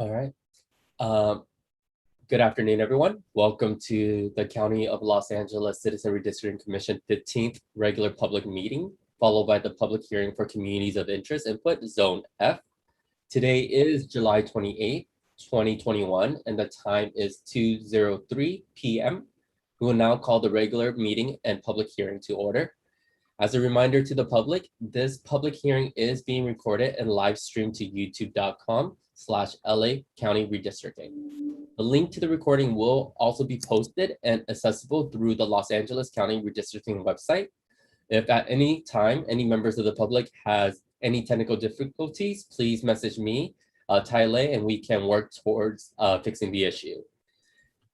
All right. Um, Good afternoon, everyone. Welcome to the County of Los Angeles Citizen Redistricting Commission 15th regular public meeting, followed by the public hearing for communities of interest input, Zone F. Today is July 28th, 2021, and the time is 2:03 p.m. We will now call the regular meeting and public hearing to order. As a reminder to the public, this public hearing is being recorded and live streamed to youtube.com/LA County Redistricting. The link to the recording will also be posted and accessible through the Los Angeles County Redistricting website. If at any time any members of the public has any technical difficulties, please message me, Tai Lei, and we can work towards fixing the issue.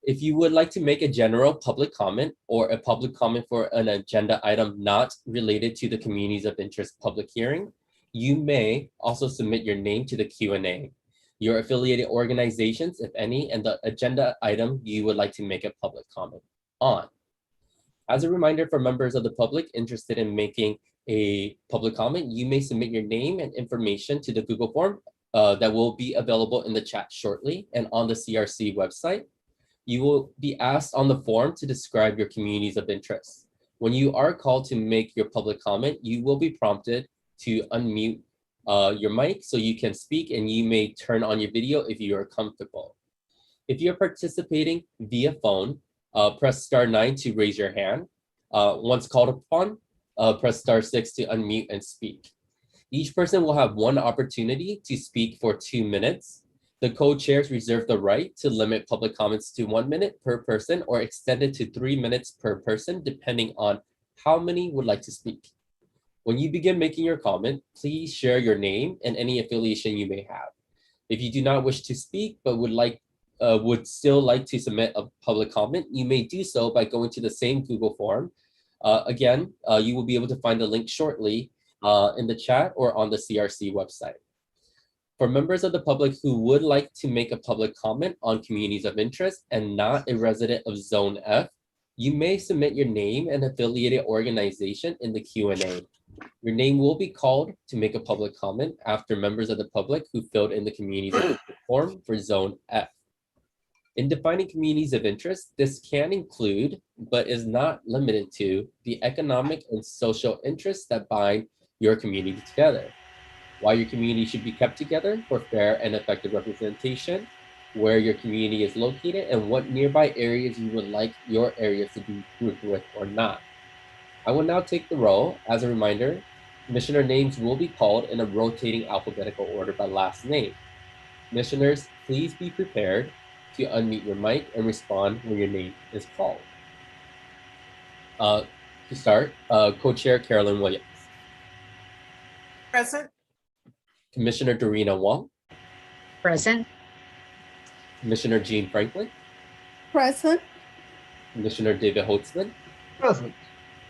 If you would like to make a general public comment or a public comment for an agenda item not related to the communities of interest public hearing, you may also submit your name to the Q&A, your affiliated organizations, if any, and the agenda item you would like to make a public comment on. As a reminder for members of the public interested in making a public comment, you may submit your name and information to the Google form that will be available in the chat shortly and on the CRC website. You will be asked on the form to describe your communities of interest. When you are called to make your public comment, you will be prompted to unmute your mic so you can speak, and you may turn on your video if you are comfortable. If you're participating via phone, press *9 to raise your hand. Once called upon, press *6 to unmute and speak. Each person will have one opportunity to speak for 2 minutes. The co-chairs reserve the right to limit public comments to 1 minute per person or extend it to 3 minutes per person, depending on how many would like to speak. When you begin making your comment, please share your name and any affiliation you may have. If you do not wish to speak but would still like to submit a public comment, you may do so by going to the same Google form. Again, you will be able to find the link shortly in the chat or on the CRC website. For members of the public who would like to make a public comment on communities of interest and not a resident of Zone F, you may submit your name and affiliated organization in the Q&A. Your name will be called to make a public comment after members of the public who filled in the communities of interest form for Zone F. In defining communities of interest, this can include, but is not limited to, the economic and social interests that bind your community together, why your community should be kept together for fair and effective representation, where your community is located, and what nearby areas you would like your areas to be grouped with or not. I will now take the roll. As a reminder, commissioner names will be called in a rotating alphabetical order by last name. Commissioners, please be prepared to unmute your mic and respond when your name is called. To start, co-chair Carolyn Williams. Present. Commissioner Dorina Wong. Present. Commissioner Jean Franklin. Present. Commissioner David Holtzman. Present.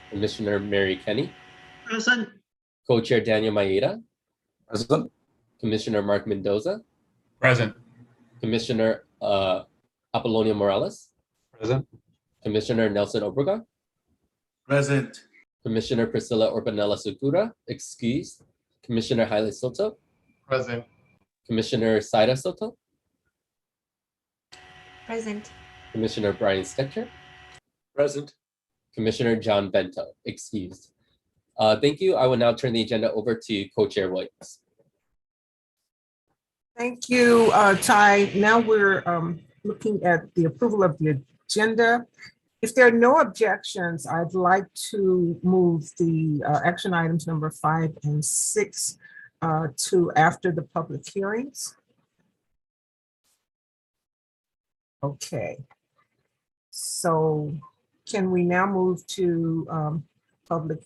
Commissioner Mary Kenny. Present. Co-chair Daniel Maeda. Present. Commissioner Mark Mendoza. Present. Commissioner Apollonia Morales. Present. Commissioner Nelson Obregon. Present. Commissioner Priscilla Orbanella Segura, excused. Commissioner Haile Soto. Present. Commissioner Saida Soto. Present. Commissioner Brian Stecher. Present. Commissioner John Bento, excused. Thank you. I will now turn the agenda over to Co-Chair Williams. Thank you, Ty. Now we're looking at the approval of the agenda. If there are no objections, I'd like to move the action items number 5 and 6 to after the public hearings. Okay. So can we now move to public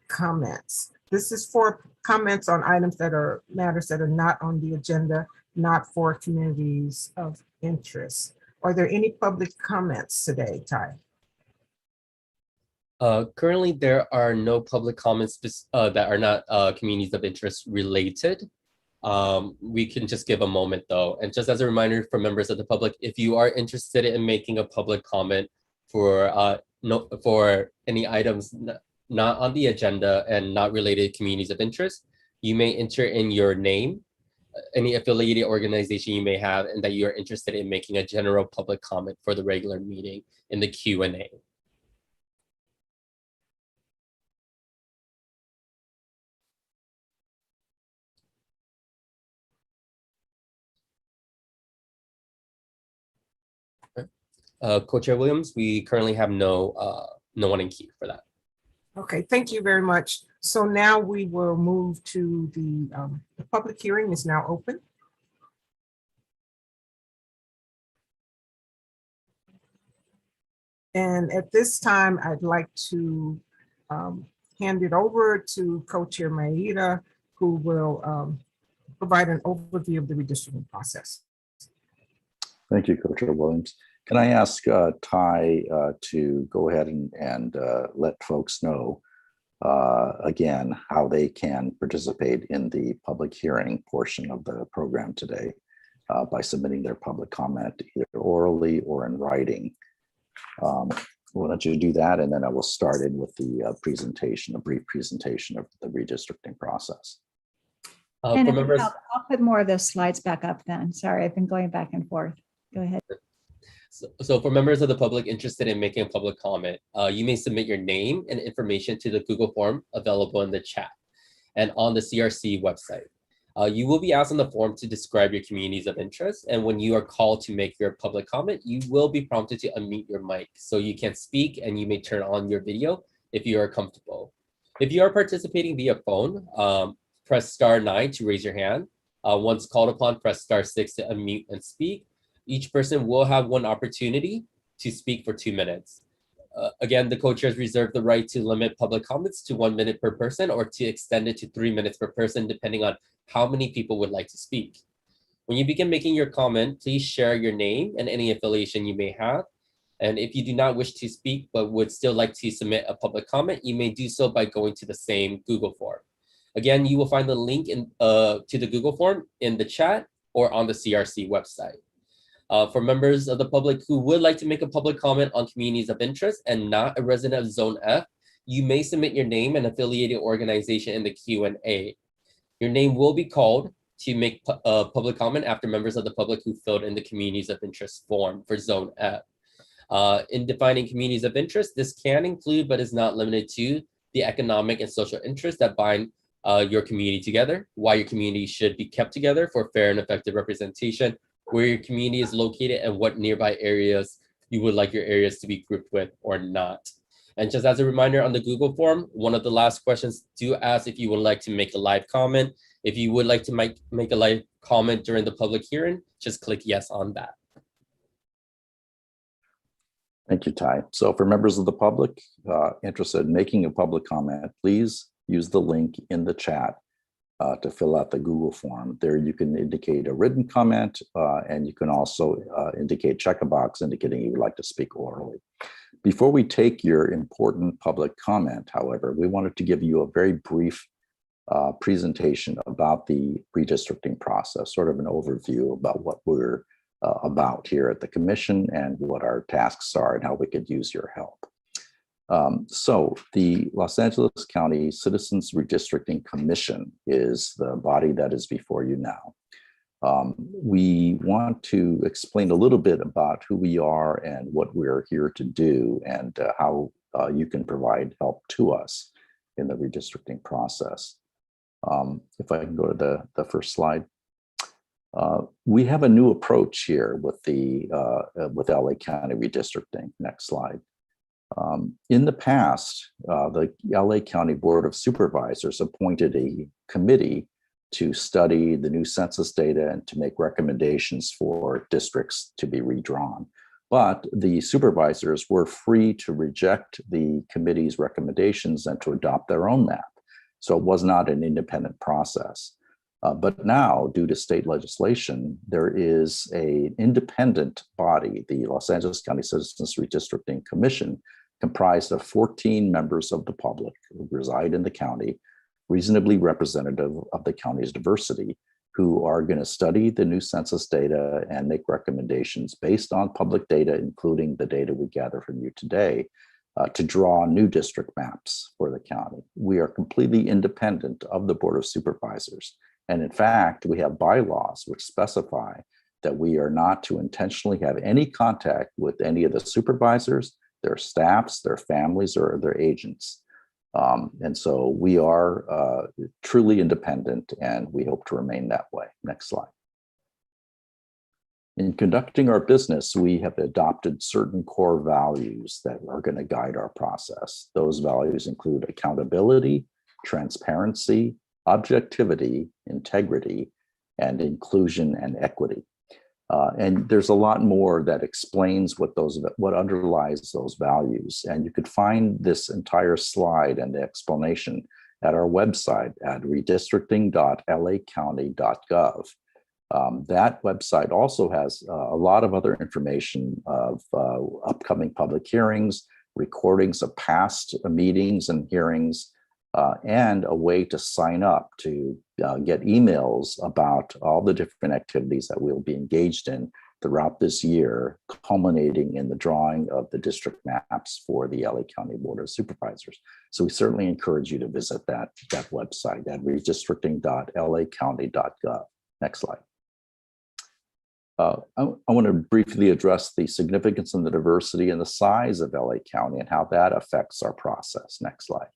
comments? This is for comments on items that are matters that are not on the agenda, not for communities of interest. Are there any public comments today, Ty? Currently, there are no public comments that are not communities of interest related. We can just give a moment though. And just as a reminder for members of the public, if you are interested in making a public comment for any items not on the agenda and not related to communities of interest, you may enter in your name any affiliated organization you may have, and that you are interested in making a general public comment for the regular meeting in the Q&A. Co-Chair Williams, we currently have no one in queue for that. Okay, thank you very much. So now we will move to the public hearing is now open. And at this time, I'd like to hand it over to Co-Chair Maeda, who will provide an overview of the redistricting process. Thank you, Co-Chair Williams. Can I ask Ty to go ahead and let folks know again how they can participate in the public hearing portion of the program today by submitting their public comment either orally or in writing. Why don't you do that, and then I will start in with the presentation, a brief presentation of the redistricting process. And For if members, I'll put more of those slides back up then. Sorry, I've been going back and forth. Go ahead. so for members of the public interested in making a public comment, you may submit your name and information to the Google form available in the chat and on the CRC website. You will be asked on the form to describe your communities of interest, and when you are called to make your public comment, you will be prompted to unmute your mic so you can speak, and you may turn on your video if you are comfortable. If you are participating via phone, press *9 to raise your hand. Once called upon, press *6 to unmute and speak. Each person will have one opportunity to speak for 2 minutes. Again, the co-chairs reserve the right to limit public comments to 1 minute per person or to extend it to 3 minutes per person, depending on how many people would like to speak. When you begin making your comment, please share your name and any affiliation you may have. And if you do not wish to speak but would still like to submit a public comment, you may do so by going to the same Google form. Again, you will find the link to the Google form in the chat or on the CRC website. For members of the public who would like to make a public comment on communities of interest and not a resident of Zone F, you may submit your name and affiliated organization in the Q&A. Your name will be called to make a public comment after members of the public who filled in the communities of interest form for Zone F. In defining communities of interest, this can include, but is not limited to, the economic and social interests that bind your community together, why your community should be kept together for fair and effective representation, where your community is located, and what nearby areas you would like your areas to be grouped with or not. And just as a reminder, on the Google form, one of the last questions do ask if you would like to make a live comment. If you would like to make a live comment during the public hearing, just click yes on that. Thank you, Ty. So for members of the public interested in making a public comment, please use the link in the chat to fill out the Google form. There you can indicate a written comment, and you can also check a box indicating you would like to speak orally. Before we take your important public comment, however, we wanted to give you a very brief presentation about the redistricting process, sort of an overview about what we're about here at the Commission and what our tasks are and how we could use your help. So the Los Angeles County Citizens Redistricting Commission is the body that is before you now. We want to explain a little bit about who we are and what we're here to do, and how you can provide help to us in the redistricting process. If I can go to the first slide. We have a new approach here with LA County redistricting. Next slide. In the past, the LA County Board of Supervisors appointed a committee to study the new census data and to make recommendations for districts to be redrawn. But the supervisors were free to reject the committee's recommendations and to adopt their own map. So it was not an independent process. But now, due to state legislation, there is an independent body, the Los Angeles County Citizens Redistricting Commission, comprised of 14 members of the public who reside in the county, reasonably representative of the county's diversity, who are going to study the new census data and make recommendations based on public data, including the data we gather from you today, to draw new district maps for the county. We are completely independent of the Board of Supervisors, And in fact, we have bylaws which specify that we are not to intentionally have any contact with any of the supervisors, their staffs, their families, or their agents. And so we are truly independent, and we hope to remain that way. Next slide. In conducting our business, we have adopted certain core values that are going to guide our process. Those values include accountability, transparency, objectivity, integrity, and inclusion and equity. And there's a lot more that explains what underlies those values. And you could find this entire slide and the explanation at our website at redistricting.lacounty.gov. That website also has a lot of other information of upcoming public hearings, recordings of past meetings and hearings, and a way to sign up to get emails about all the different activities that we'll be engaged in throughout this year, culminating in the drawing of the district maps for the LA County Board of Supervisors. So we certainly encourage you to visit that website at redistricting.lacounty.gov. Next slide. I want to briefly address the significance and the diversity and the size of LA County and how that affects our process. Next slide.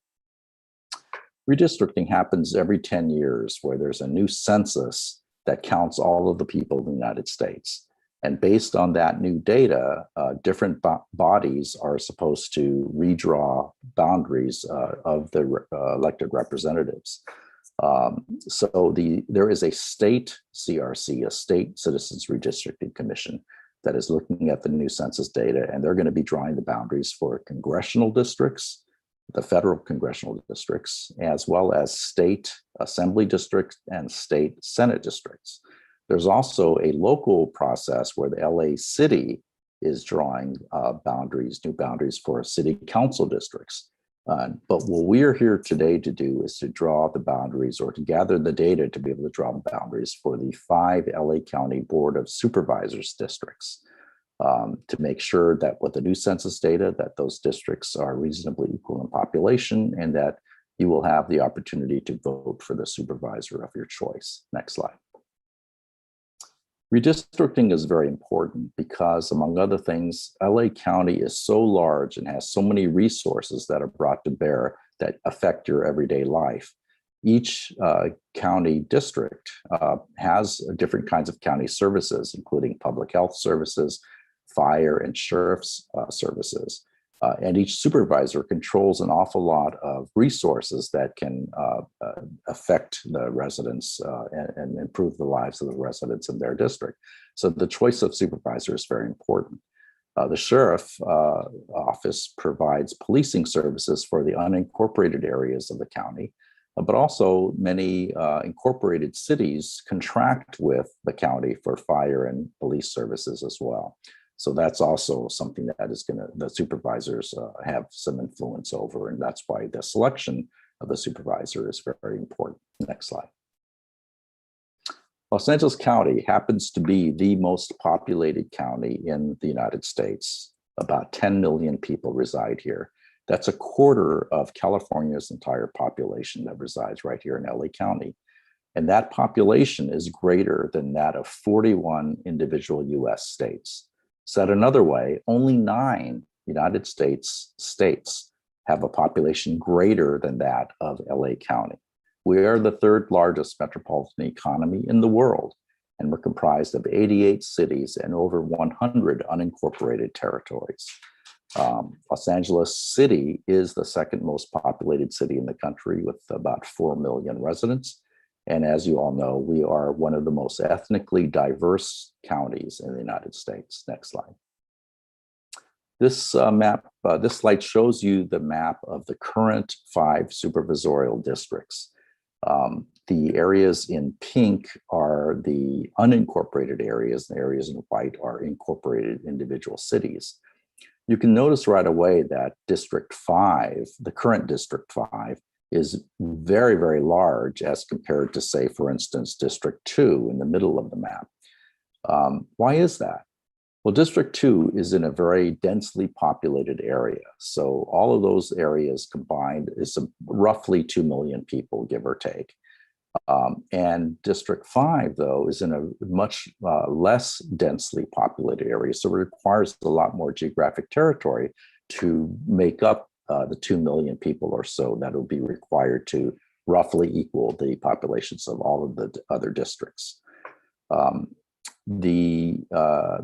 Redistricting happens every 10 years, where there's a new census that counts all of the people in the United States. And based on that new data, different bodies are supposed to redraw boundaries of the elected representatives. So there is a state CRC, a state Citizens Redistricting Commission, that is looking at the new census data, and they're going to be drawing the boundaries for congressional districts, the federal congressional districts, as well as state assembly districts and state Senate districts. There's also a local process where the LA City is drawing new boundaries for city council districts. But what we're here today to do is to draw the boundaries, or to gather the data to be able to draw the boundaries for the 5 LA County Board of Supervisors districts, to make sure that with the new census data, that those districts are reasonably equal in population, and that you will have the opportunity to vote for the supervisor of your choice. Next slide. Redistricting is very important because, among other things, LA County is so large and has so many resources that are brought to bear that affect your everyday life. Each county district has different kinds of county services, including public health services, fire and sheriff's services. And each supervisor controls an awful lot of resources that can affect the residents and improve the lives of the residents in their district. So the choice of supervisor is very important. The sheriff office provides policing services for the unincorporated areas of the county, but also many incorporated cities contract with the county for fire and police services as well. So that's also something that is the supervisors have some influence over, and that's why the selection of the supervisor is very important. Next slide. Los Angeles County happens to be the most populated county in the United States. About 10 million people reside here. That's a quarter of California's entire population that resides right here in LA County. And that population is greater than that of 41 individual US states. Said another way, only 9 United States have a population greater than that of LA County. We are the 3rd largest metropolitan economy in the world, and we're comprised of 88 cities and over 100 unincorporated territories. Los Angeles City is the 2nd most populated city in the country, with about 4 million residents. And as you all know, we are one of the most ethnically diverse counties in the United States. Next slide. This slide shows you the map of the current 5 supervisorial districts. The areas in pink are the unincorporated areas. The areas in white are incorporated individual cities. You can notice right away that District 5, the current District 5, is very, very large as compared to, say, for instance, District 2 in the middle of the map. Why is that? Well, District 2 is in a very densely populated area. So all of those areas combined is roughly 2 million people, give or take. And District 5, though, is in a much less densely populated area, so it requires a lot more geographic territory to make up the 2 million people or so that will be required to roughly equal the populations of all of the other districts. The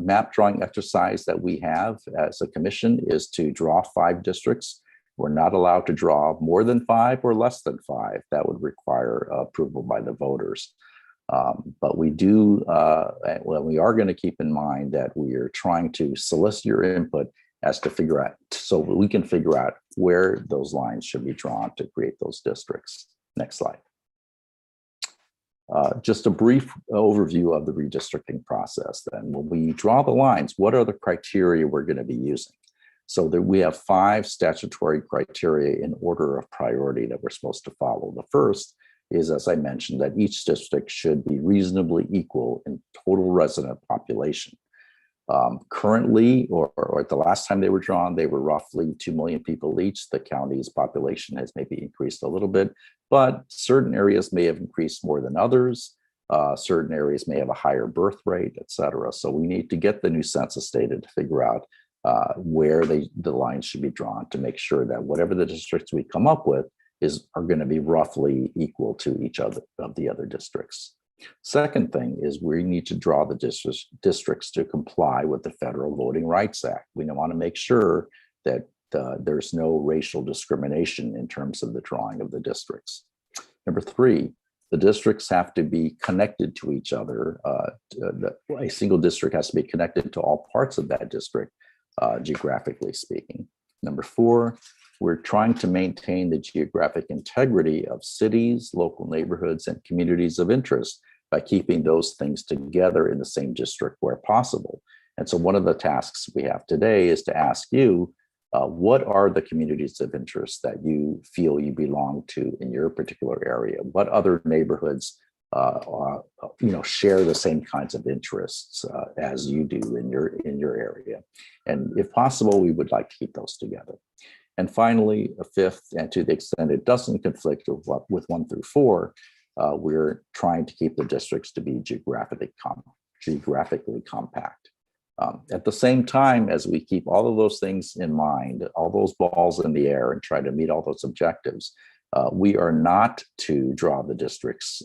map drawing exercise that we have as a commission is to draw 5 districts. We're not allowed to draw more than 5 or less than 5. That would require approval by the voters. But we do, well, we are going to keep in mind that we are trying to solicit your input as to figure out, so we can figure out where those lines should be drawn to create those districts. Next slide. Just a brief overview of the redistricting process then. When we draw the lines, what are the criteria we're going to be using? So that we have 5 statutory criteria in order of priority that we're supposed to follow. The first is, as I mentioned, that each district should be reasonably equal in total resident population. Currently, or at the last time they were drawn, they were roughly 2 million people each. The county's population has maybe increased a little bit, but certain areas may have increased more than others. Certain areas may have a higher birth rate, et cetera. So we need to get the new census data to figure out where the lines should be drawn to make sure that whatever the districts we come up with are going to be roughly equal to each other of the other districts. Second thing is we need to draw the districts to comply with the Federal Voting Rights Act. We want to make sure that there's no racial discrimination in terms of the drawing of the districts. Number 3, the districts have to be connected to each other. A single district has to be connected to all parts of that district, geographically speaking. Number 4, we're trying to maintain the geographic integrity of cities, local neighborhoods, and communities of interest by keeping those things together in the same district where possible. And so one of the tasks we have today is to ask you, what are the communities of interest that you feel you belong to in your particular area? What other neighborhoods share the same kinds of interests as you do in your area? And if possible, we would like to keep those together. And finally, a 5th, and to the extent it doesn't conflict with 1 through 4, we're trying to keep the districts to be geographically compact. At the same time, as we keep all of those things in mind, all those balls in the air and try to meet all those objectives, we are not to draw the districts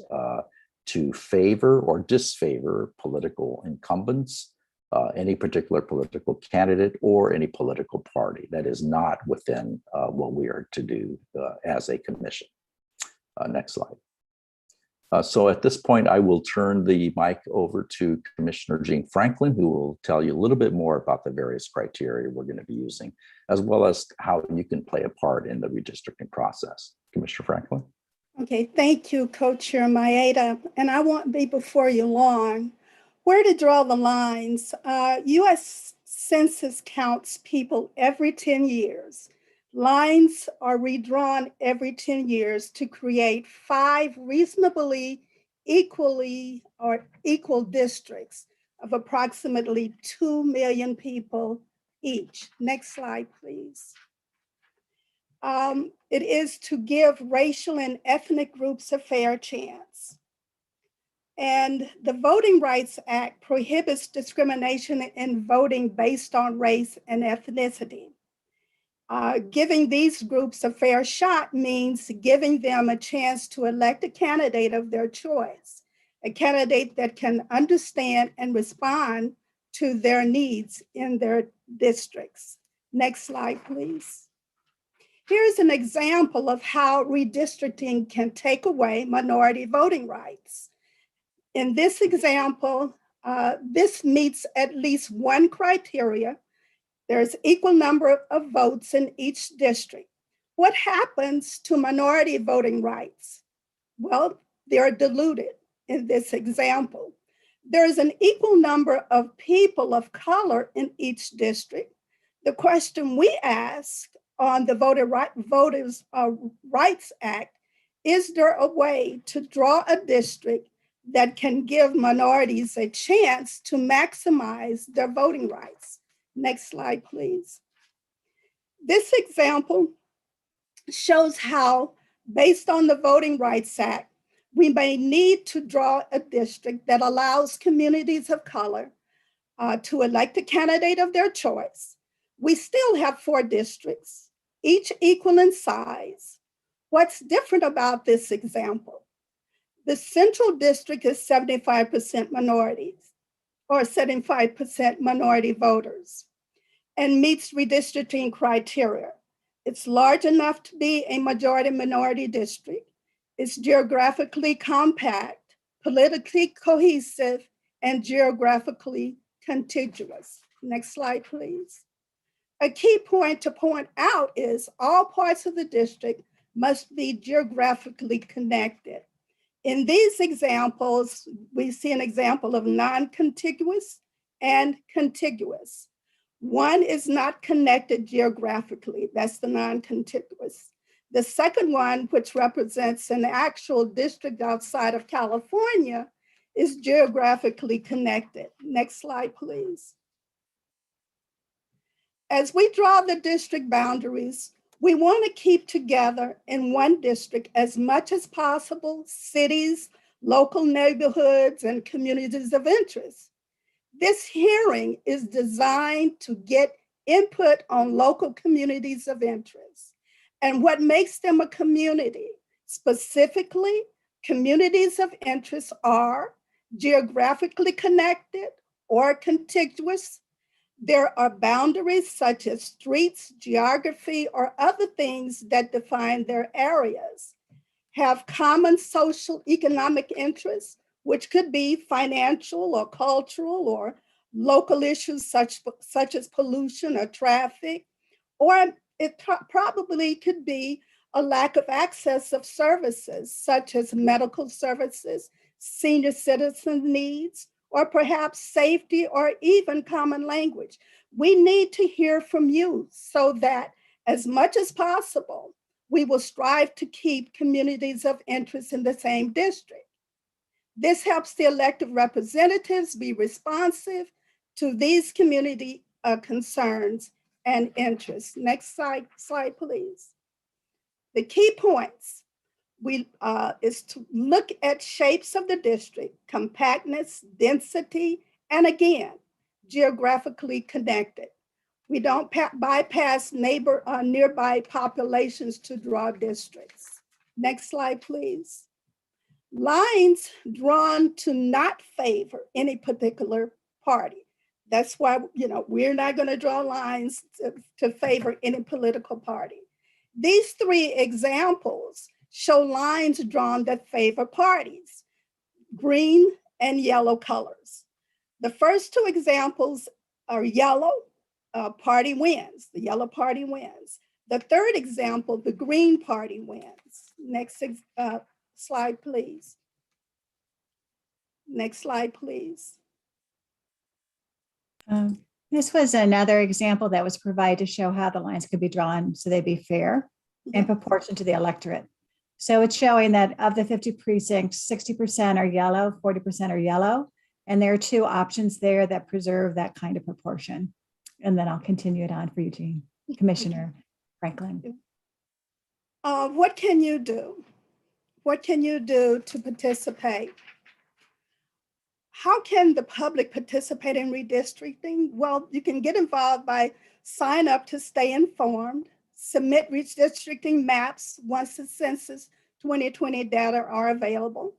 to favor or disfavor political incumbents, any particular political candidate, or any political party. That is not within what we are to do as a commission. Next slide. So at this point, I will turn the mic over to Commissioner Jean Franklin, who will tell you a little bit more about the various criteria we're going to be using, as well as how you can play a part in the redistricting process. Commissioner Franklin. Okay, thank you, Co-Chair Maeda. And I won't be before you long. Where to draw the lines? U.S. Census counts people every 10 years. Lines are redrawn every 10 years to create 5 reasonably equal districts of approximately 2 million people each. Next slide, please. It is to give racial and ethnic groups a fair chance. And the Voting Rights Act prohibits discrimination in voting based on race and ethnicity. Giving these groups a fair shot means giving them a chance to elect a candidate of their choice, a candidate that can understand and respond to their needs in their districts. Next slide, please. Here's an example of how redistricting can take away minority voting rights. In this example, this meets at least one criteria. There's equal number of votes in each district. What happens to minority voting rights? Well, they're diluted in this example. There's an equal number of people of color in each district. The question we ask on the Voters' Rights Act, is there a way to draw a district that can give minorities a chance to maximize their voting rights? Next slide, please. This example shows how, based on the Voting Rights Act, We may need to draw a district that allows communities of color to elect a candidate of their choice. We still have 4 districts, each equal in size. What's different about this example? The central district is 75% minorities, or 75% minority voters, and meets redistricting criteria. It's large enough to be a majority minority district. It's geographically compact, politically cohesive, and geographically contiguous. Next slide, please. A key point to point out is all parts of the district must be geographically connected. In these examples, we see an example of non-contiguous and contiguous. One is not connected geographically, that's the non-contiguous. The second one, which represents an actual district outside of California, is geographically connected. Next slide, please. As we draw the district boundaries, we want to keep together in one district as much as possible cities, local neighborhoods, and communities of interest. This hearing is designed to get input on local communities of interest and what makes them a community. Specifically, communities of interest are geographically connected or contiguous. There are boundaries such as streets, geography, or other things that define their areas, have common social economic interests, which could be financial or cultural or local issues such as pollution or traffic, or it probably could be a lack of access of services such as medical services, senior citizen needs, or perhaps safety or even common language. We need to hear from you so that as much as possible, we will strive to keep communities of interest in the same district. This helps the elected representatives be responsive to these community concerns and interests. Next slide, please. The key points is to look at shapes of the district, compactness, density, and again, geographically connected. We don't bypass nearby populations to draw districts. Next slide, please. Lines drawn to not favor any particular party. That's why, we're not going to draw lines to favor any political party. These 3 examples show lines drawn that favor parties, green and yellow colors. The first 2 examples are yellow, party wins, the yellow party wins. The third example, the green party wins. Next slide, please. Next slide, please. This was another example that was provided to show how the lines could be drawn so they'd be fair and proportion to the electorate. So it's showing that of the 50 precincts, 60% are yellow, 40% are yellow. And there are 2 options there that preserve that kind of proportion. And then I'll continue it on for Eugene, Commissioner Franklin. What can you do? What can you do to participate? How can the public participate in redistricting? Well, you can get involved by sign up to stay informed, submit redistricting maps once the Census 2020 data are available.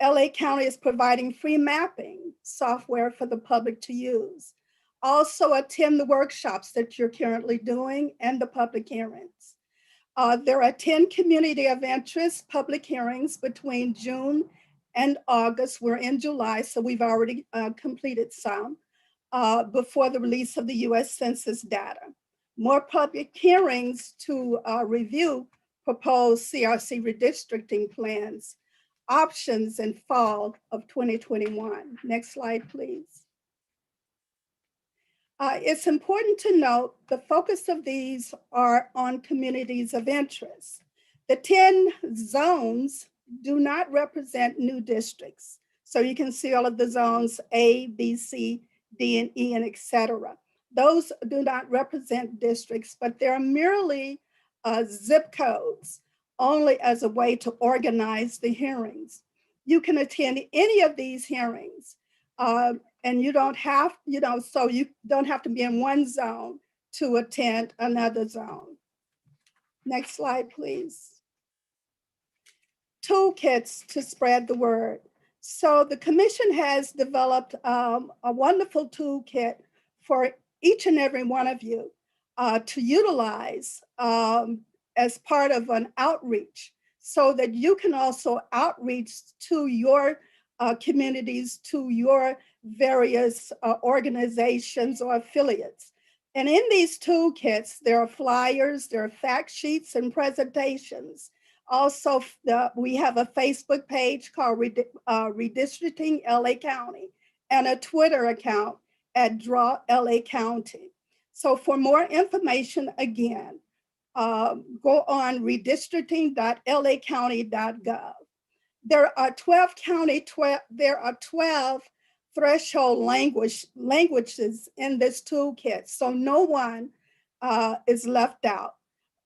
LA County is providing free mapping software for the public to use. Also attend the workshops that you're currently doing and the public hearings. There are 10 community of interest public hearings between June and August. We're in July, so we've already completed some before the release of the US Census data. More public hearings to review proposed CRC redistricting plans, options in fall of 2021. Next slide, please. It's important to note the focus of these are on communities of interest. The 10 zones do not represent new districts. So you can see all of the zones A, B, C, D, and E, and et cetera. Those do not represent districts, but they're merely zip codes, only as a way to organize the hearings. you can attend any of these hearings. And you don't have, so you don't have to be in one zone to attend another zone. Next slide, please. Toolkits to spread the word. So the commission has developed a wonderful toolkit for each and every one of you to utilize as part of an outreach, so that you can also outreach to your communities, to your various organizations or affiliates. And in these toolkits, there are flyers, there are fact sheets and presentations. Also, we have a Facebook page called Redistricting LA County and a Twitter account at Draw LA County. So for more information, again, go on redistricting.lacounty.gov. There are 12 threshold languages in this toolkit, so no one is left out.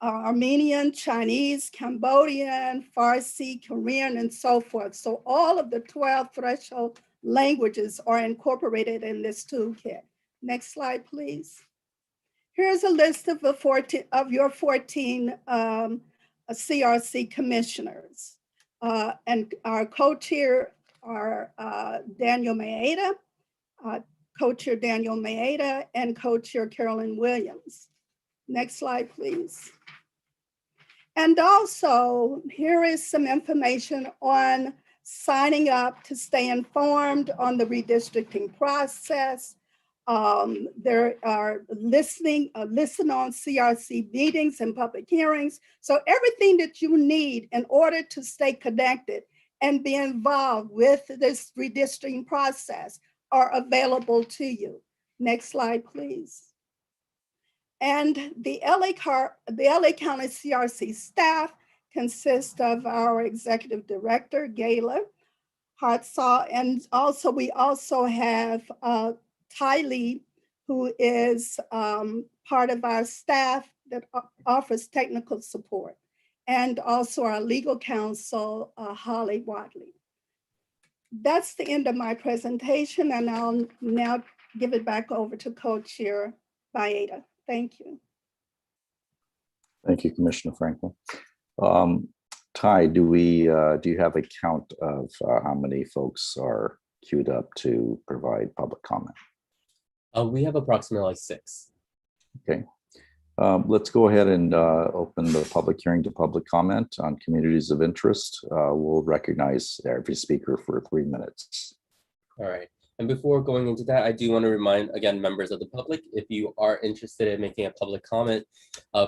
Armenian, Chinese, Cambodian, Farsi, Korean, and so forth. So all of the 12 threshold languages are incorporated in this toolkit. Next slide, please. Here's a list of your 14 CRC commissioners. And our co-chair are Daniel Maeda, co-chair Daniel Maeda, and co-chair Carolyn Williams. Next slide, please. And also, here is some information on signing up to stay informed on the redistricting process. There are listen on CRC meetings and public hearings. So everything that you need in order to stay connected and be involved with this redistricting process are available to you. Next slide, please. And the LA County CRC staff consists of our executive director, Gayla Hartsaw, and also we also have Ty Lee, who is part of our staff that offers technical support, and also our legal counsel, Holly Wadley. That's the end of my presentation, and I'll now give it back over to co-chair Maeda. Thank you. Thank you, Commissioner Franklin. Ty, do you have a count of how many folks are queued up to provide public comment? We have approximately 6. Okay. Let's go ahead and open the public hearing to public comment on communities of interest. We'll recognize every speaker for 3 minutes. All right. And before going into that, I do want to remind, again, members of the public, if you are interested in making a public comment,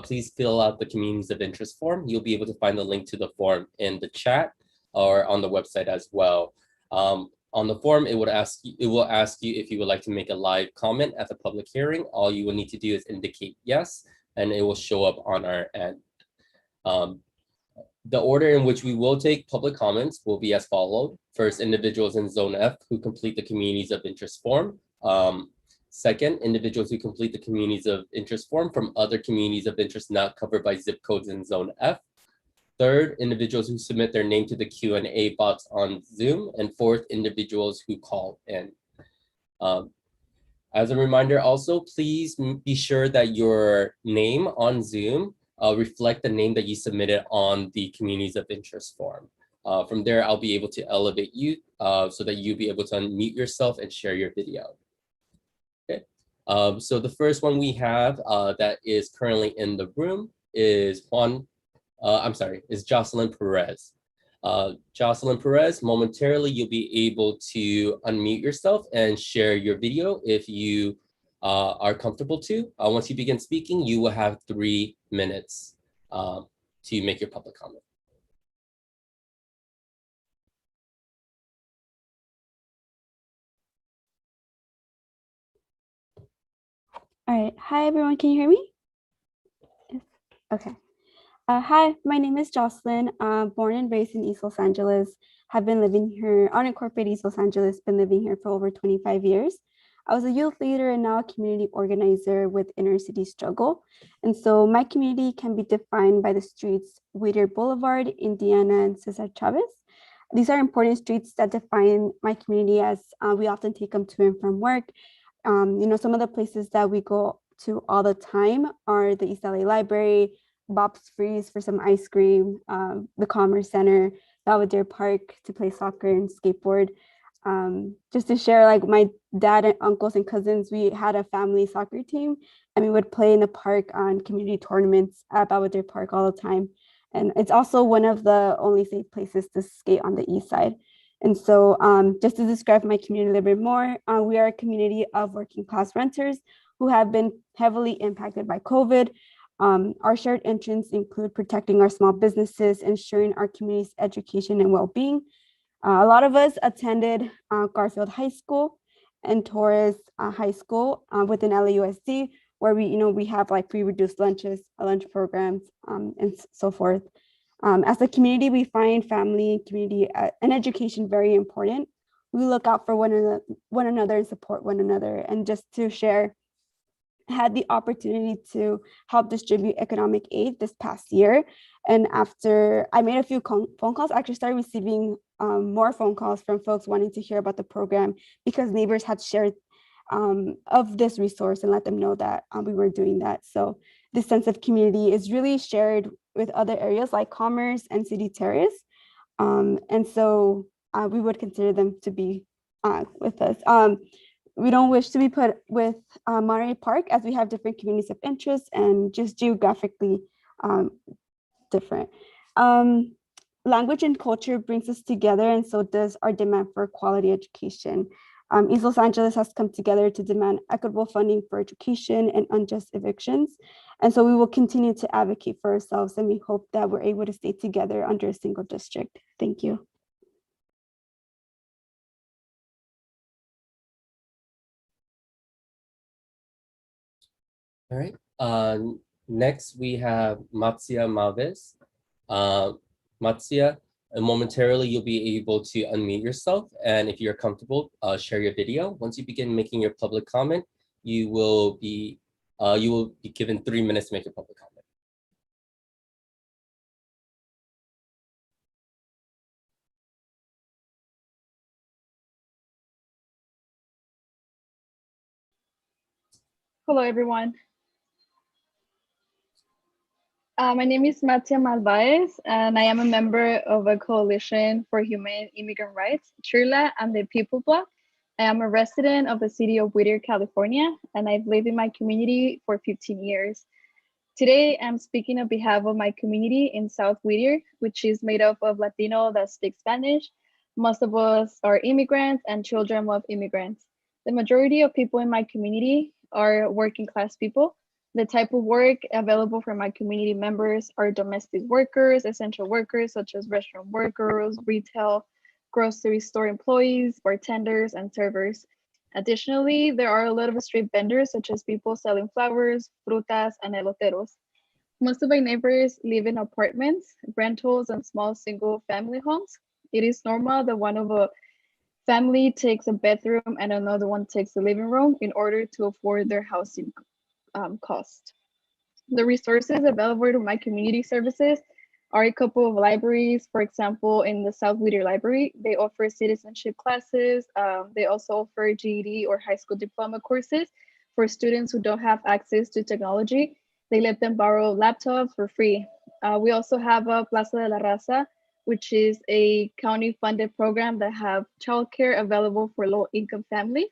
please fill out the communities of interest form. You'll be able to find the link to the form in the chat or on the website as well. On the form, it will ask you if you would like to make a live comment at the public hearing. All you will need to do is indicate yes, and it will show up on our end. The order in which we will take public comments will be as followed. First, individuals in Zone F who complete the communities of interest form. Second, individuals who complete the communities of interest form from other communities of interest not covered by zip codes in Zone F. Third, individuals who submit their name to the Q&A box on Zoom. And fourth, individuals who call in. As a reminder also, please be sure that your name on Zoom reflect the name that you submitted on the communities of interest form. From there, I'll be able to elevate you so that you'll be able to unmute yourself and share your video. Okay. So the first one we have that is currently in the room is Jocelyn Perez. Jocelyn Perez, momentarily you'll be able to unmute yourself and share your video if you are comfortable to. Once you begin speaking, you will have 3 minutes to make your public comment. All right. Hi, everyone. Can you hear me? Yes. Okay. Hi, my name is Jocelyn. Born and raised in East Los Angeles. Have been living here, unincorporated East Los Angeles, been living here for over 25 years. I was a youth leader and now a community organizer with Inner City Struggle. And so my community can be defined by the streets Whittier Boulevard, Indiana, and Cesar Chavez. These are important streets that define my community as we often take them to and from work. Some of the places that we go to all the time are the East LA Library, Bob's Freeze for some ice cream, the Commerce Center, Belvedere Park to play soccer and skateboard. Just to share, like my dad and uncles and cousins, we had a family soccer team and we would play in the park on community tournaments at Belvedere Park all the time. And it's also one of the only safe places to skate on the east side. And so just to describe my community a little bit more, we are a community of working class renters who have been heavily impacted by COVID. Our shared interests include protecting our small businesses, ensuring our community's education and well-being. A lot of us attended Garfield High School and Torres High School within LAUSD, where we have like free reduced lunches, lunch programs, and so forth. As a community, we find family, community, and education very important. We look out for one another and support one another. And just to share, I had the opportunity to help distribute economic aid this past year. And after I made a few phone calls, I actually started receiving more phone calls from folks wanting to hear about the program because neighbors had shared of this resource and let them know that we were doing that. So this sense of community is really shared with other areas like Commerce and City Terrace. And so we would consider them to be with us. We don't wish to be put with Monterey Park as we have different communities of interest and just geographically different. Language and culture brings us together, and so does our demand for quality education. East Los Angeles has come together to demand equitable funding for education and unjust evictions. And so we will continue to advocate for ourselves, and we hope that we're able to stay together under a single district. Thank you. All right. Next, we have Matsia Malves. Matsia, momentarily you'll be able to unmute yourself, and if you're comfortable, share your video. Once you begin making your public comment, you will be given 3 minutes to make your public comment. Hello, everyone. My name is Matia Malvaez, and I am a member of a coalition for humane immigrant rights, CHIRLA, and the People Bloc. I am a resident of the city of Whittier, California, and I've lived in my community for 15 years. Today, I'm speaking on behalf of my community in South Whittier, which is made up of Latino that speak Spanish. Most of us are immigrants and children of immigrants. The majority of people in my community are working class people. The type of work available for my community members are domestic workers, essential workers such as restaurant workers, retail, grocery store employees, bartenders, and servers. Additionally, there are a lot of street vendors such as people selling flowers, frutas, and eloteros. Most of my neighbors live in apartments, rentals, and small single family homes. It is normal that one of a family takes a bedroom and another one takes the living room in order to afford their housing cost. The resources available to my community services are a couple of libraries. For example, in the South Whittier Library, they offer citizenship classes. They also offer GED or high school diploma courses for students who don't have access to technology. They let them borrow laptops for free. We also have a Plaza de la Raza, which is a county-funded program that have childcare available for low-income families.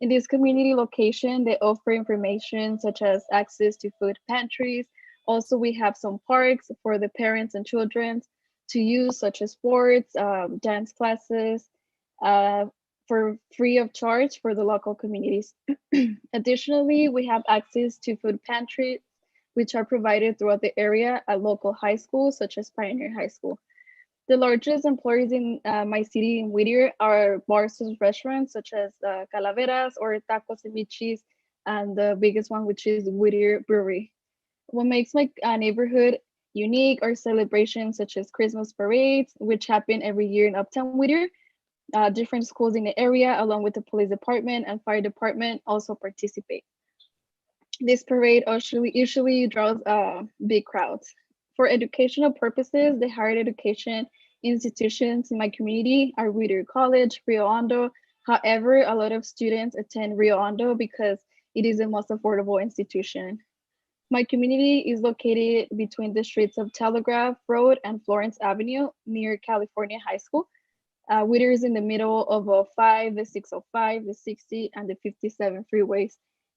In this community location, they offer information such as access to food pantries. Also, we have some parks for the parents and children to use, such as sports, dance classes, for free of charge for the local communities. Additionally, we have access to food pantries, which are provided throughout the area at local high schools, such as Pioneer High School. The largest employers in my city in Whittier are bars and restaurants such as Calaveras or Tacos and Michis, and the biggest one, which is Whittier Brewery. What makes my neighborhood unique are celebrations such as Christmas parades, which happen every year in Uptown Whittier. Different schools in the area, along with the police department and fire department, also participate. This parade usually draws big crowds. For educational purposes, the higher education institutions in my community are Whittier College, Rio Hondo. However, a lot of students attend Rio Hondo because it is the most affordable institution. My community is located between the streets of Telegraph Road and Florence Avenue near California High School. Whittier is in the middle of 05, the 605, the 60, and the 57 freeways.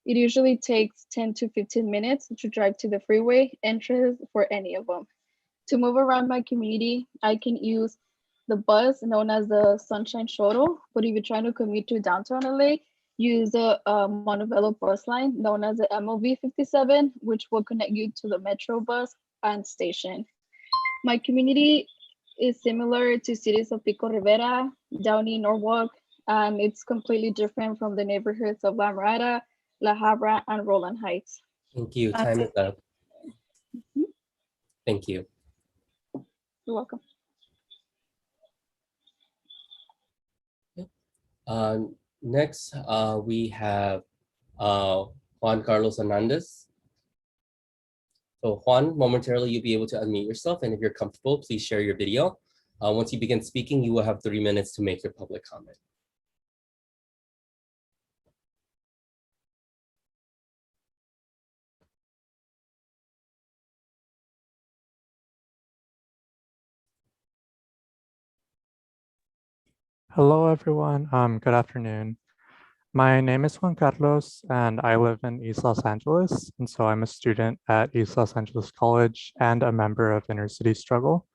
It usually takes 10 to 15 minutes to drive to the freeway entrance for any of them. To move around my community, I can use the bus known as the Sunshine Shuttle, but if you're trying to commute to downtown LA, use the Montebello bus line known as the MOV 57, which will connect you to the Metro bus and station. My community is similar to cities of Pico Rivera, Downey, Norwalk, and it's completely different from the neighborhoods of La Mirada, La Habra, and Roland Heights. Thank you. Time is up. Thank you. You're welcome. Next, we have Juan Carlos Hernandez. So Juan, momentarily you'll be able to unmute yourself, and if you're comfortable, please share your video. Once you begin speaking, you will have 3 minutes to make your public comment. Hello, everyone. Good afternoon. My name is Juan Carlos, and I live in East Los Angeles. And so I'm a student at East Los Angeles College and a member of Inner City Struggle.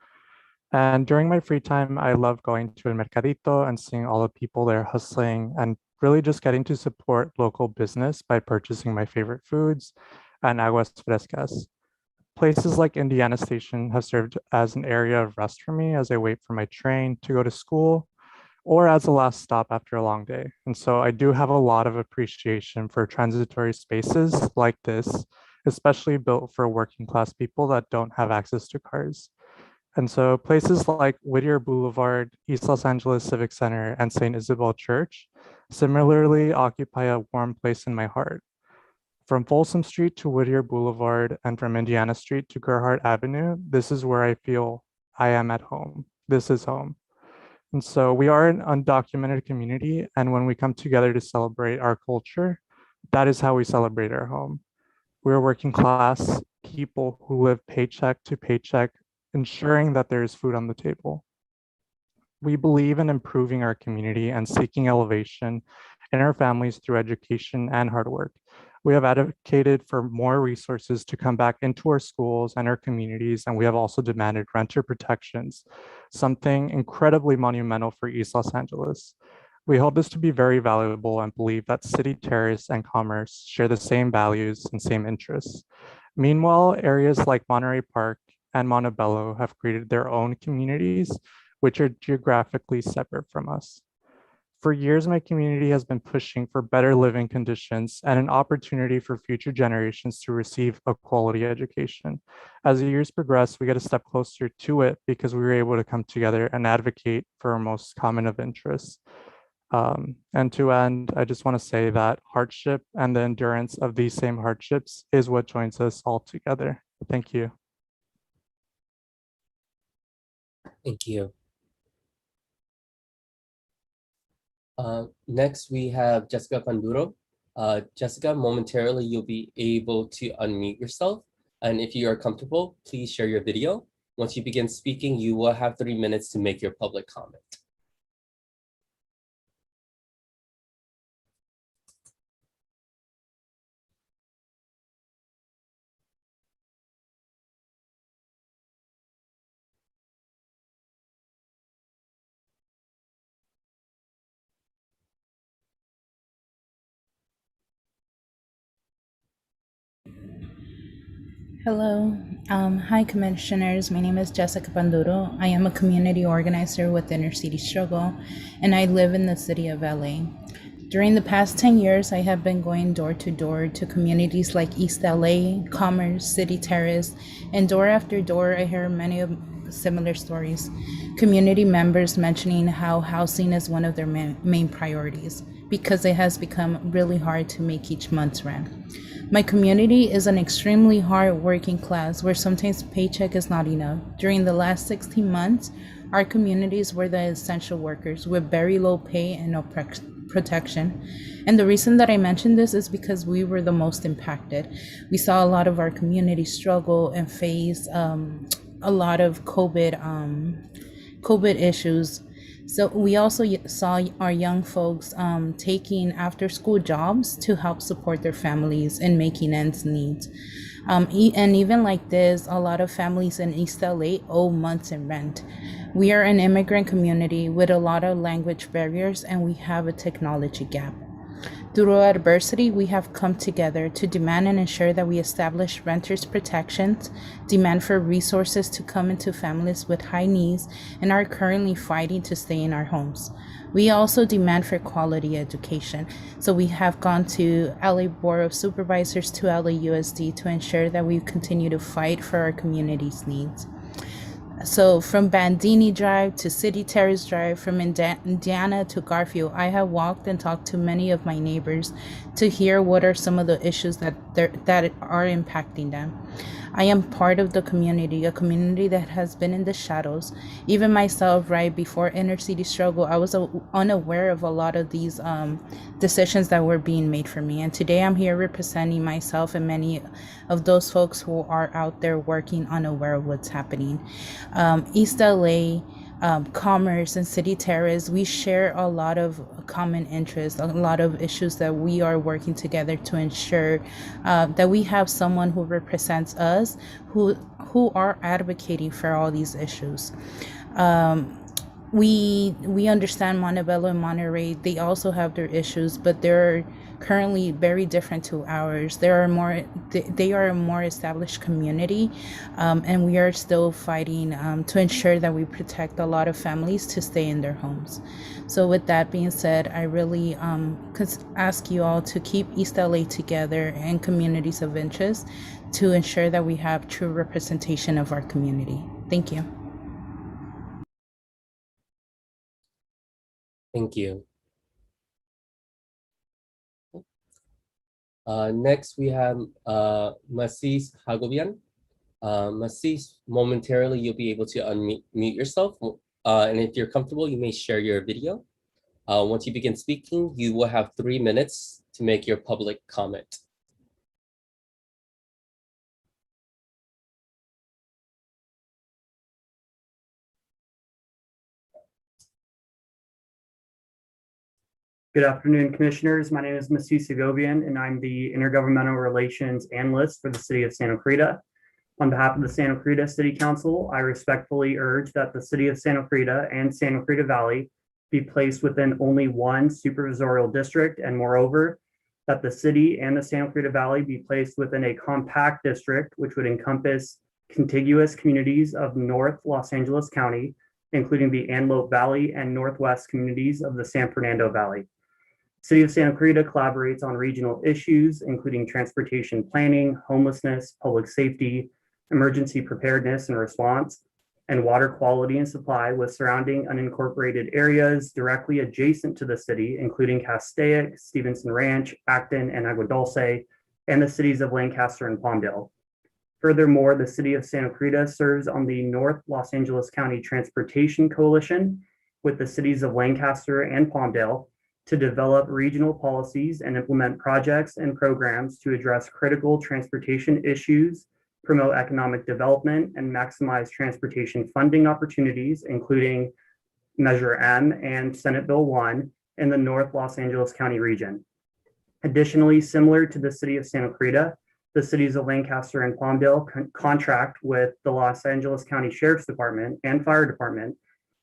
And during my free time, I love going to El Mercadito and seeing all the people there hustling and really just getting to support local business by purchasing my favorite foods and aguas frescas. Places like Indiana Station have served as an area of rest for me as I wait for my train to go to school, or as a last stop after a long day. And so I do have a lot of appreciation for transitory spaces like this, especially built for working class people that don't have access to cars. And so places like Whittier Boulevard, East Los Angeles Civic Center, and St. Isabel Church similarly occupy a warm place in my heart. From Folsom Street to Whittier Boulevard and from Indiana Street to Gerhardt Avenue, this is where I feel I am at home. This is home. And so we are an undocumented community, and when we come together to celebrate our culture, that is how we celebrate our home. We're working class people who live paycheck to paycheck, ensuring that there is food on the table. We believe in improving our community and seeking elevation in our families through education and hard work. We have advocated for more resources to come back into our schools and our communities, and we have also demanded renter protections, something incredibly monumental for East Los Angeles. We hold this to be very valuable and believe that City Terrace and Commerce share the same values and same interests. Meanwhile, areas like Monterey Park and Montebello have created their own communities, which are geographically separate from us. For years, my community has been pushing for better living conditions and an opportunity for future generations to receive a quality education. As the years progress, we get a step closer to it because we were able to come together and advocate for our most common of interests. And to end, I just want to say that hardship and the endurance of these same hardships is what joins us all together. Thank you. Thank you. Next, we have Jessica Panduro. Jessica, momentarily you'll be able to unmute yourself. And if you are comfortable, please share your video. Once you begin speaking, you will have 3 minutes to make your public comment. Hello. Hi, commissioners. My name is Jessica Panduro. I am a community organizer with Inner City Struggle, and I live in the city of LA. During the past 10 years, I have been going door to door to communities like East LA, Commerce, City Terrace, and door after door, I hear many of similar stories. Community members mentioning how housing is one of their main priorities because it has become really hard to make each month's rent. My community is an extremely hard working class where sometimes paycheck is not enough. During the last 16 months, Our communities were the essential workers with very low pay and no protection. And the reason that I mention this is because we were the most impacted. We saw a lot of our community struggle and face a lot of COVID issues. So we also saw our young folks taking after school jobs to help support their families and making ends meet. And even like this, a lot of families in East LA owe months in rent. We are an immigrant community with a lot of language barriers, and we have a technology gap. Through adversity, we have come together to demand and ensure that we establish renters' protections, demand for resources to come into families with high needs, and are currently fighting to stay in our homes. We also demand for quality education. So we have gone to LA Board of Supervisors to LAUSD to ensure that we continue to fight for our community's needs. So from Bandini Drive to City Terrace Drive, from Indiana to Garfield, I have walked and talked to many of my neighbors to hear what are some of the issues that are impacting them. I am part of the community, a community that has been in the shadows. Even myself, right before inner city struggle, I was unaware of a lot of these decisions that were being made for me. And today I'm here representing myself and many of those folks who are out there working unaware of what's happening. East LA, Commerce, and City Terrace, we share a lot of common interests, a lot of issues that we are working together to ensure that we have someone who represents us, who are advocating for all these issues. We understand Montebello and Monterey, they also have their issues, but they're currently very different to ours. They are a more established community, and we are still fighting to ensure that we protect a lot of families to stay in their homes. So with that being said, I really ask you all to keep East LA together and communities of interest to ensure that we have true representation of our community. Thank you. Thank you. Next, we have Masis Hagobian. Masis, momentarily you'll be able to unmute yourself. And if you're comfortable, you may share your video. Once you begin speaking, you will have 3 minutes to make your public comment. Good afternoon, Commissioners. My name is Masis Segovian, and I'm the Intergovernmental Relations Analyst for the City of Santa Clarita. On behalf of the Santa Clarita City Council, I respectfully urge that the City of Santa Clarita and Santa Clarita Valley be placed within only one supervisorial district, and moreover, that the city and the Santa Clarita Valley be placed within a compact district, which would encompass contiguous communities of North Los Angeles County, including the Antelope Valley and Northwest communities of the San Fernando Valley. City of Santa Clarita collaborates on regional issues, including transportation planning, homelessness, public safety, emergency preparedness and response, and water quality and supply with surrounding unincorporated areas directly adjacent to the city, including Castaic, Stevenson Ranch, Acton, and Agua Dulce, and the cities of Lancaster and Palmdale. Furthermore, the City of Santa Clarita serves on the North Los Angeles County Transportation Coalition with the cities of Lancaster and Palmdale to develop regional policies and implement projects and programs to address critical transportation issues, promote economic development, and maximize transportation funding opportunities, including Measure M and Senate Bill 1 in the North Los Angeles County region. Additionally, similar to the City of Santa Clarita, the cities of Lancaster and Palmdale contract with the Los Angeles County Sheriff's Department and Fire Department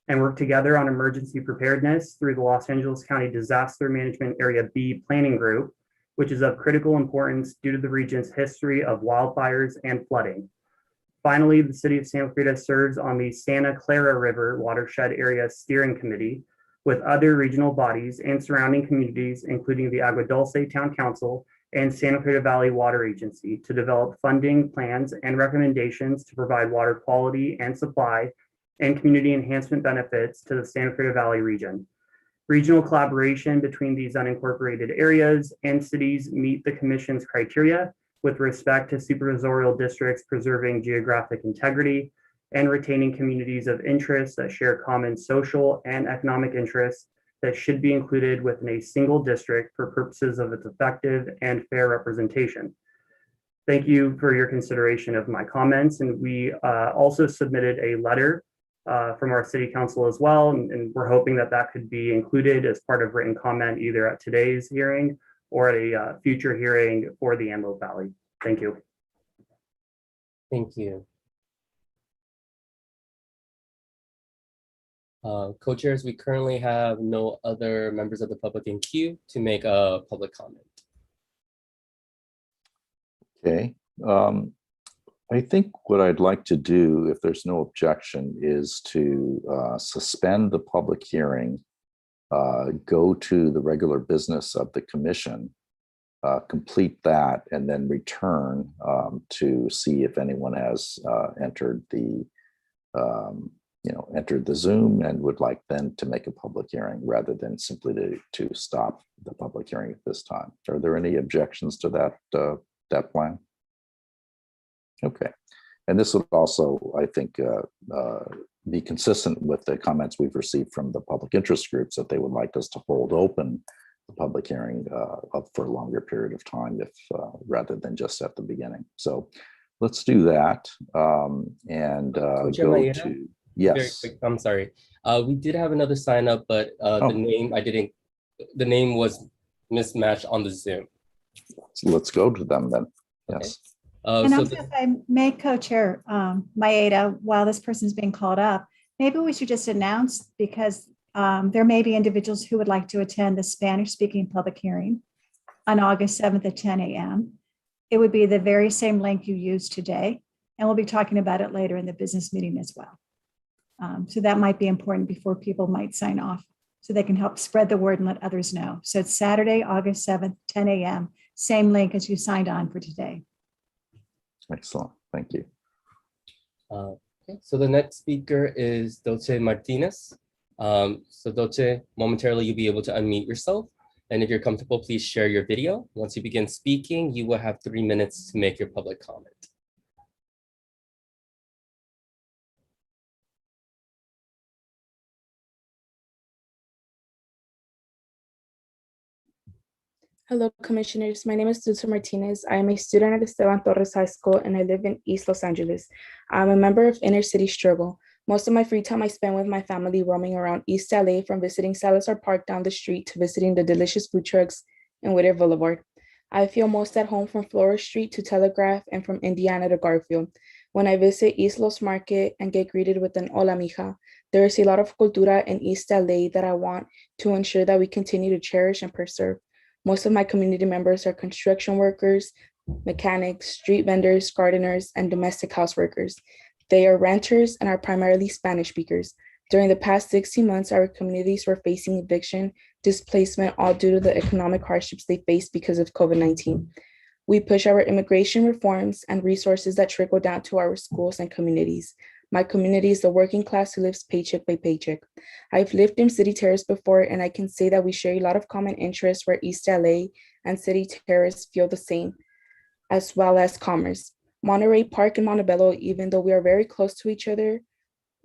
and work together on emergency preparedness through the Los Angeles County Disaster Management Area B Planning Group, which is of critical importance due to the region's history of wildfires and flooding. Finally, the City of Santa Clarita serves on the Santa Clara River Watershed Area Steering Committee with other regional bodies and surrounding communities, including the Agua Dulce Town Council and Santa Clarita Valley Water Agency, to develop funding plans and recommendations to provide water quality and supply and community enhancement benefits to the Santa Clarita Valley region. Regional collaboration between these unincorporated areas and cities meet the Commission's criteria with respect to supervisorial districts preserving geographic integrity, and retaining communities of interest that share common social and economic interests that should be included within a single district for purposes of its effective and fair representation. Thank you for your consideration of my comments. And we also submitted a letter from our city council as well. And we're hoping that that could be included as part of written comment either at today's hearing or at a future hearing for the Antelope Valley. Thank you. Thank you. Co-chairs, we currently have no other members of the public in queue to make a public comment. Okay. I think what I'd like to do, if there's no objection, is to suspend the public hearing, go to the regular business of the commission, complete that, and then return to see if anyone has entered the entered the Zoom and would like then to make a public hearing rather than simply to stop the public hearing at this time. Are there any objections to that plan? Okay. And this would also, I think, be consistent with the comments we've received from the public interest groups that they would like us to hold open the public hearing up for a longer period of time, if rather than just at the beginning. So let's do that and go to, yes. Very quick, I'm sorry. We did have another sign up, but the name was mismatched on the Zoom. So let's go to them then. Yes. And also, if I may, co-chair Maeda, while this person's being called up, maybe we should just announce, because there may be individuals who would like to attend the Spanish-speaking public hearing on August 7th at 10 a.m. It would be the very same link you used today, and we'll be talking about it later in the business meeting as well. So that might be important before people might sign off, so they can help spread the word and let others know. So it's Saturday, August 7th, 10 a.m., same link as you signed on for today. Excellent, thank you. Okay, so the next speaker is Doce Martinez. So Doce, momentarily you'll be able to unmute yourself. And if you're comfortable, please share your video. Once you begin speaking, you will have 3 minutes to make your public comment. Hello, commissioners. My name is Dulce Martinez. I am a student at Esteban Torres High School, and I live in East Los Angeles. I'm a member of Inner City Struggle. Most of my free time I spend with my family roaming around East LA, from visiting Salazar Park down the street to visiting the delicious food trucks in Whittier Boulevard. I feel most at home from Flora Street to Telegraph and from Indiana to Garfield. When I visit East Los Market and get greeted with an hola mija, there is a lot of cultura in East LA that I want to ensure that we continue to cherish and preserve. Most of my community members are construction workers, mechanics, street vendors, gardeners, and domestic house workers. They are renters and are primarily Spanish speakers. During the past 16 months, our communities were facing eviction, displacement, all due to the economic hardships they faced because of COVID-19. We push our immigration reforms and resources that trickle down to our schools and communities. My community is the working class who lives paycheck by paycheck. I've lived in City Terrace before, and I can say that we share a lot of common interests where East LA and City Terrace feel the same, as well as Commerce. Monterey Park and Montebello, even though we are very close to each other,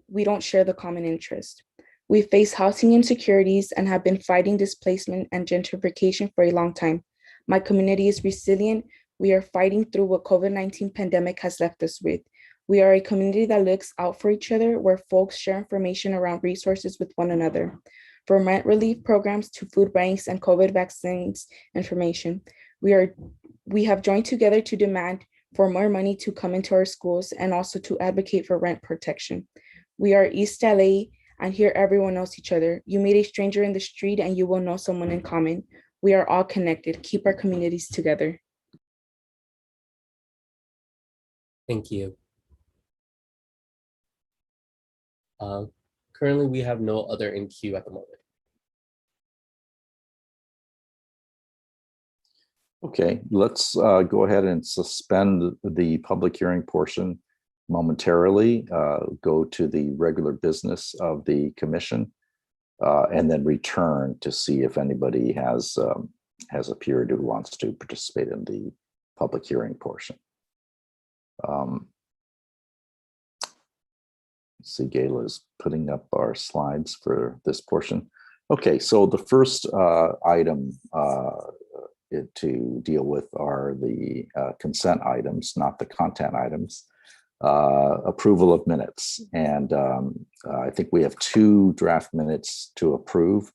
we don't share the common interest. We face housing insecurities and have been fighting displacement and gentrification for a long time. My community is resilient. We are fighting through what COVID-19 pandemic has left us with. We are a community that looks out for each other, where folks share information around resources with one another. From rent relief programs to food banks and COVID vaccines information, we have joined together to demand for more money to come into our schools and also to advocate for rent protection. We are East LA, and here everyone knows each other. You meet a stranger in the street and you will know someone in common. We are all connected. Keep our communities together. Thank you. Currently, we have no other in queue at the moment. Okay, let's go ahead and suspend the public hearing portion momentarily, go to the regular business of the commission, and then return to see if anybody has appeared who wants to participate in the public hearing portion. see Gayla is putting up our slides for this portion. Okay, so the first item to deal with are the consent items, not the content items. Approval of minutes. And I think we have 2 draft minutes to approve,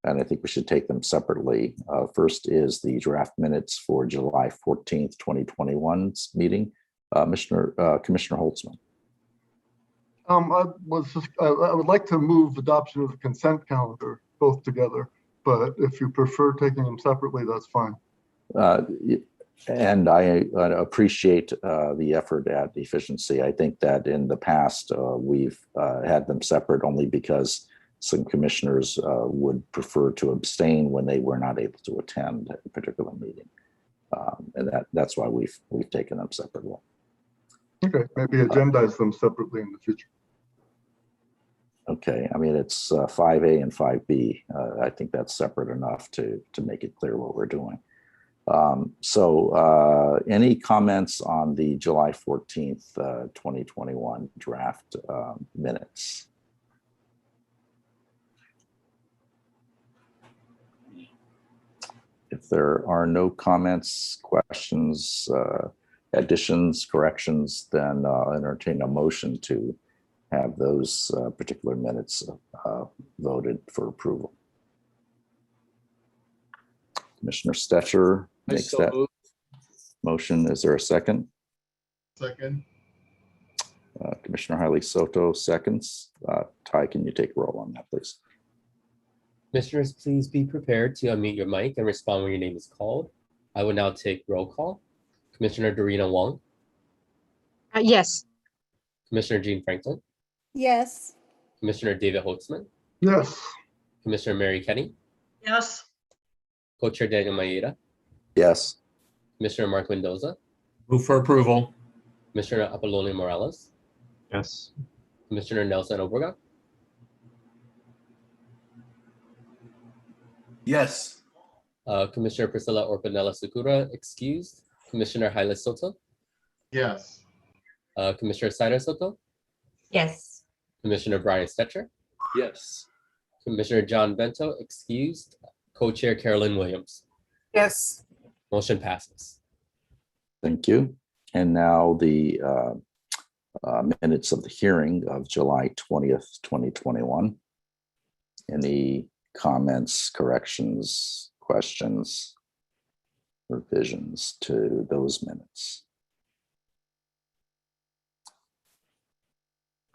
and I think we should take them separately. First is the draft minutes for July 14th, 2021's meeting. Commissioner Holtzman. I would like to move adoption of the consent calendar both together, but if you prefer taking them separately, that's fine. And I appreciate the effort at efficiency. I think that in the past, we've had them separate only because some commissioners would prefer to abstain when they were not able to attend a particular meeting. And that's why we've taken them separately. Okay, maybe agendize them separately in the future. Okay, I mean, it's 5A and 5B. I think that's separate enough to make it clear what we're doing. So any comments on the July 14th, 2021 draft minutes? If there are no comments, questions, additions, corrections, then I'll entertain a motion to have those particular minutes voted for approval. Commissioner Stetcher makes that motion. Is there a second? Second. Commissioner Haile Soto seconds. Ty, can you take roll on that, please? Commissioners, please be prepared to unmute your mic and respond when your name is called. I will now take roll call. Commissioner Dorina Wong. Yes. Commissioner Jean Franklin. Yes. Commissioner David Holtzman. Yes. Commissioner Mary Kenny. Yes. Co-Chair Daniel Maeda. Yes. Commissioner Mark Mendoza. Move for approval. Commissioner Apollonio Morales. Yes. Commissioner Nelson Obregon. Yes. Commissioner Priscilla Orpanella Segura, excused. Commissioner Haile Soto. Yes. Commissioner Saida Soto. Yes. Commissioner Brian Stetcher. Yes. Commissioner John Bento, excused. Co-Chair Carolyn Williams. Yes. Motion passes. Thank you. And now the minutes of the hearing of July 20th, 2021. Any comments, corrections, questions, revisions to those minutes?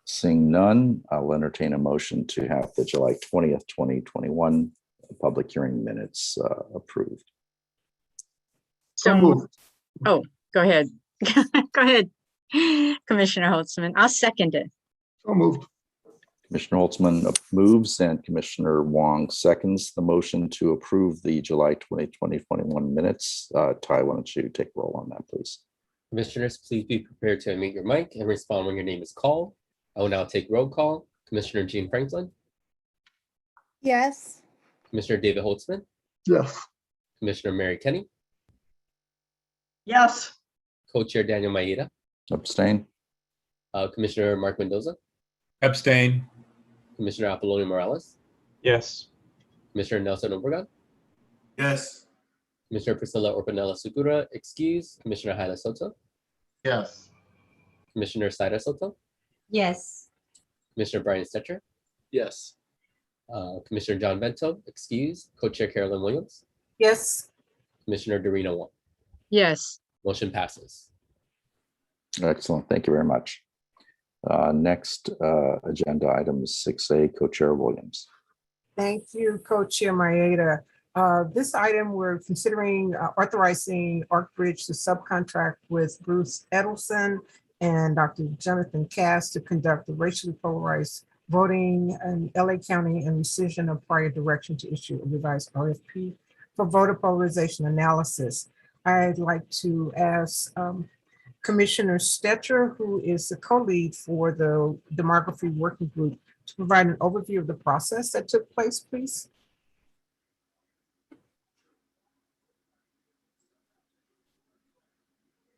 Seeing none, I'll entertain a motion to have the July 20th, 2021 public hearing minutes approved. So moved. Oh, go ahead. Go ahead, Commissioner Holtzman. I'll second it. So moved. Commissioner Holtzman moves and Commissioner Wong seconds the motion to approve the July 2021 minutes. Ty, why don't you take roll on that, please? Commissioners, please be prepared to unmute your mic and respond when your name is called. I will now take roll call. Commissioner Jean Franklin. Yes. Commissioner David Holtzman. Yes. Commissioner Mary Kenny. Yes. Co-Chair Daniel Maeda. Abstain? Commissioner Mark Mendoza. Abstain. Commissioner Apollonio Morales. Yes. Commissioner Nelson Obregon. Yes. Commissioner Priscilla Orpanella Segura, excused. Commissioner Haile Soto. Yes. Commissioner Saida Soto. Yes. Commissioner Brian Stetcher. Yes. Commissioner John Bento, excused. Co-Chair Carolyn Williams. Yes. Commissioner Dorina Wong. Yes. Motion passes. Excellent. Thank you very much. Next agenda item is 6A, Co-Chair Williams. Thank you, Co-Chair Maeda. This item, we're considering authorizing ArcBridge to subcontract with Bruce Edelson and Dr. Jonathan Cass to conduct the racially polarized voting in LA County and rescission of prior direction to issue a revised RFP for voter polarization analysis. I'd like to ask Commissioner Stetcher, who is the co-lead for the demography working group, to provide an overview of the process that took place, please.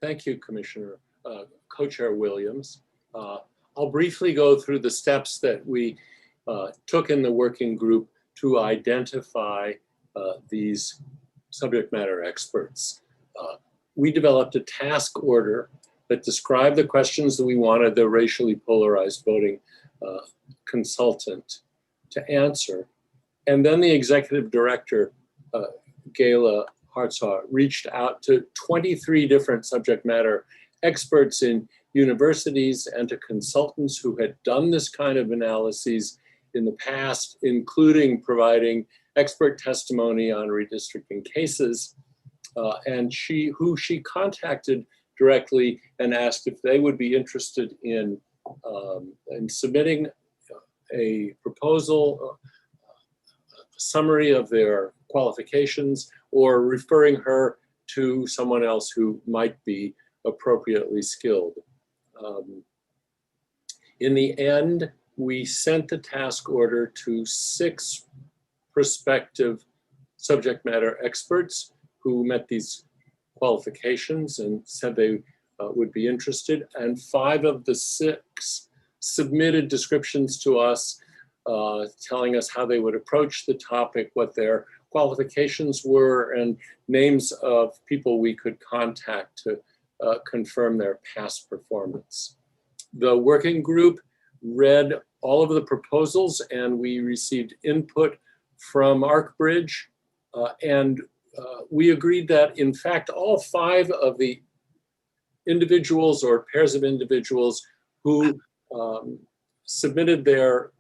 Thank you, Commissioner Co-Chair Williams. I'll briefly go through the steps that we took in the working group to identify these subject matter experts. We developed a task order that described the questions that we wanted the racially polarized voting consultant to answer. And then the executive director, Gayla Hartsaw, reached out to 23 different subject matter experts in universities and to consultants who had done this kind of analyses in the past, including providing expert testimony on redistricting cases. And who she contacted directly and asked if they would be interested in submitting a proposal, a summary of their qualifications, or referring her to someone else who might be appropriately skilled. In the end, we sent the task order to 6 prospective subject matter experts who met these qualifications and said they would be interested. And 5 of the 6 submitted descriptions to us, telling us how they would approach the topic, what their qualifications were, and names of people we could contact to confirm their past performance. The working group read all of the proposals, and we received input from ArcBridge, and we agreed that, in fact, all 5 of the individuals or pairs of individuals who submitted their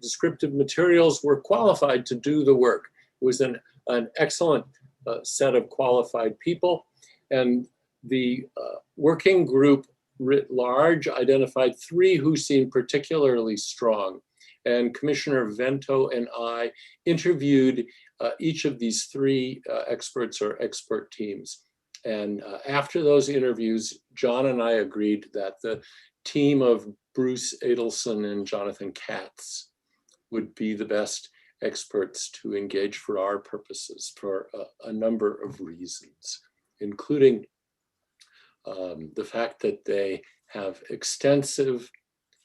descriptive materials were qualified to do the work. It was an excellent set of qualified people, and the working group writ large identified 3 who seemed particularly strong. And Commissioner Vento and I interviewed each of these 3 experts or expert teams. And after those interviews, John and I agreed that the team of Bruce Adelson and Jonathan Katz would be the best experts to engage for our purposes for a number of reasons, including the fact that they have extensive,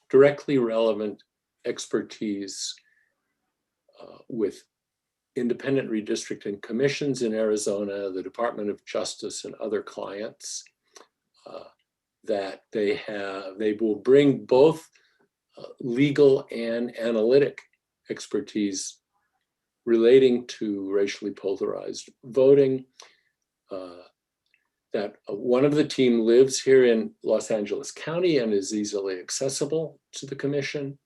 directly relevant expertise with independent redistricting commissions in Arizona, the Department of Justice, and other clients, that they will bring both legal and analytic expertise relating to racially polarized voting. That one of the team lives here in Los Angeles County and is easily accessible to the commission.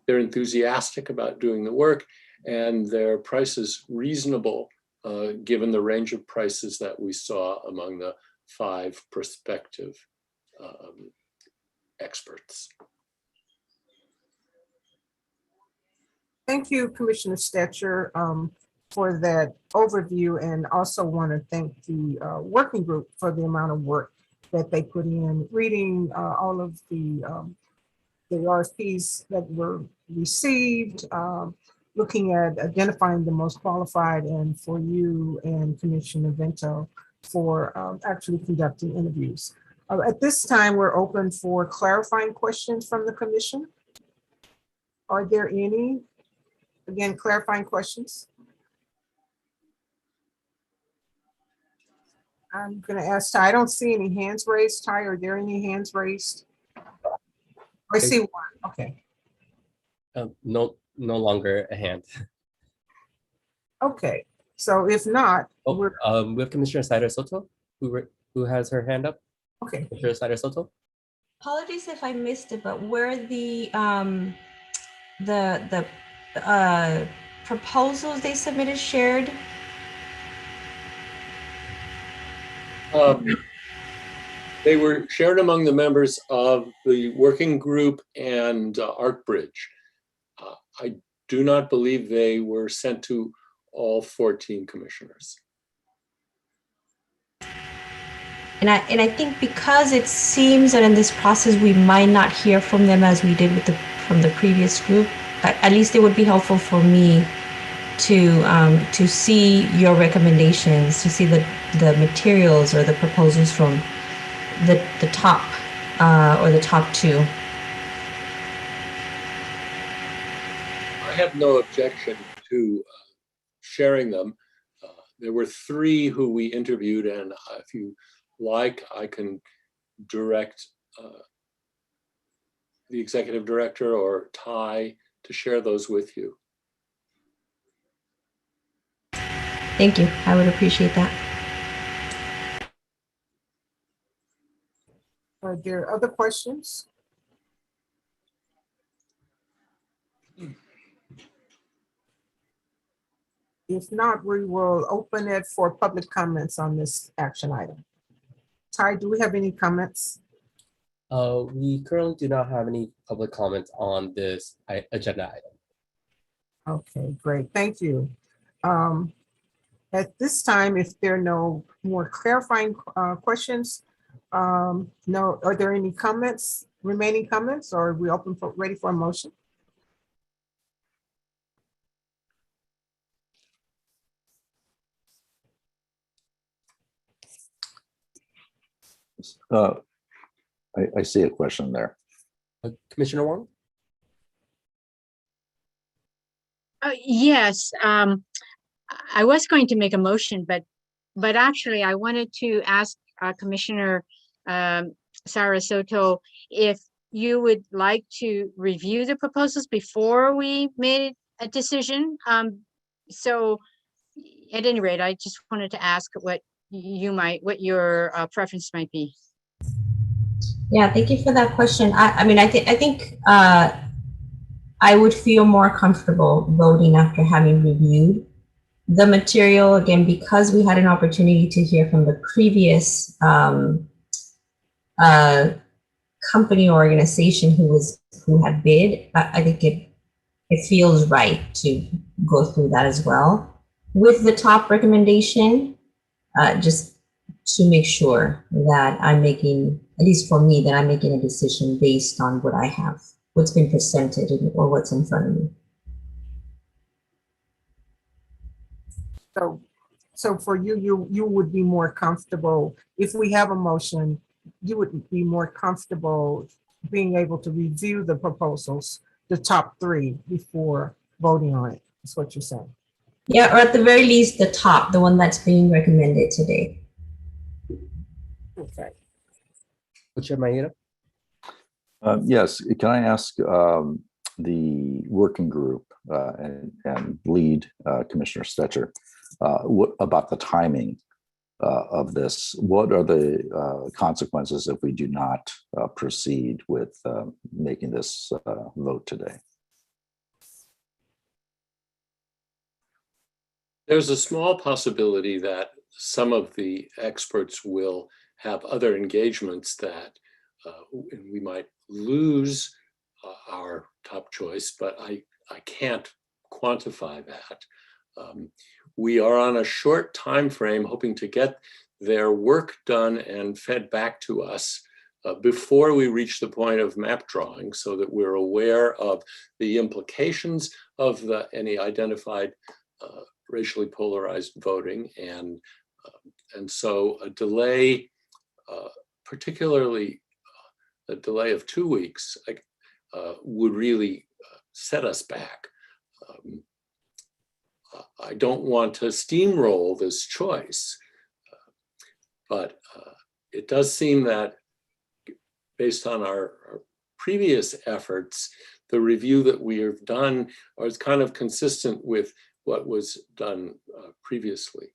They're enthusiastic about doing the work, and their price is reasonable given the range of prices that we saw among the 5 prospective experts. Thank you, Commissioner Stetcher, for that overview, and also want to thank the working group for the amount of work that they put in, reading all of the RFPs that were received, looking at identifying the most qualified, and for you and Commissioner Vento for actually conducting interviews. At this time, we're open for clarifying questions from the commission. Are there any, again, clarifying questions? I'm going to ask Ty. I don't see any hands raised. Ty, are there any hands raised? I see one. Okay. No longer a hand. Okay. So if not, we have Commissioner Snyder Soto who has her hand up. Okay. Commissioner Snyder Soto. Apologies if I missed it, but were the proposals they submitted shared? They were shared among the members of the working group and ArcBridge. I do not believe they were sent to all 14 commissioners. And I think because it seems that in this process we might not hear from them as we did with from the previous group, at least it would be helpful for me to see your recommendations, to see the materials or the proposals from the top or the top 2. have no objection to sharing them. There were 3 who we interviewed, and if you like, I can direct the executive director or Ty to share those with you. Thank you. I would appreciate that. Are there other questions? If not, we will open it for public comments on this action item. Ty, do we have any comments? We currently do not have any public comments on this agenda item. Okay, great. Thank you. At this time, if there are no more clarifying questions, no, are there any comments, remaining comments, or are we open for, ready for a motion? I see a question there. Commissioner Wong? Yes, I was going to make a motion, but actually I wanted to ask Commissioner Sarah Soto if you would like to review the proposals before we made a decision. So at any rate, I just wanted to ask what your preference might be. Yeah, thank you for that question. I mean, I think I would feel more comfortable voting after having reviewed the material, again, because we had an opportunity to hear from the previous company or organization who had bid. I think it feels right to go through that as well with the top recommendation, just to make sure that I'm making, at least for me, that I'm making a decision based on what I have, what's been presented or what's in front of me. So for you would be more comfortable, if we have a motion, you would be more comfortable being able to review the proposals, the top 3, before voting on it, is what you're saying? Yeah, or at the very least, the one that's being recommended today. Okay. Chair Maeda? Yes, can I ask the working group and lead Commissioner Stetcher what about the timing of this? What are the consequences if we do not proceed with making this vote today? There's a small possibility that some of the experts will have other engagements that we might lose our top choice, but I can't quantify that. We are on a short time frame hoping to get their work done and fed back to us before we reach the point of map drawing, so that we're aware of the implications of any identified racially polarized voting, and so a delay, particularly a delay of 2 weeks, would really set us back. I don't want to steamroll this choice, but it does seem that based on our previous efforts, the review that we have done is kind of consistent with what was done previously.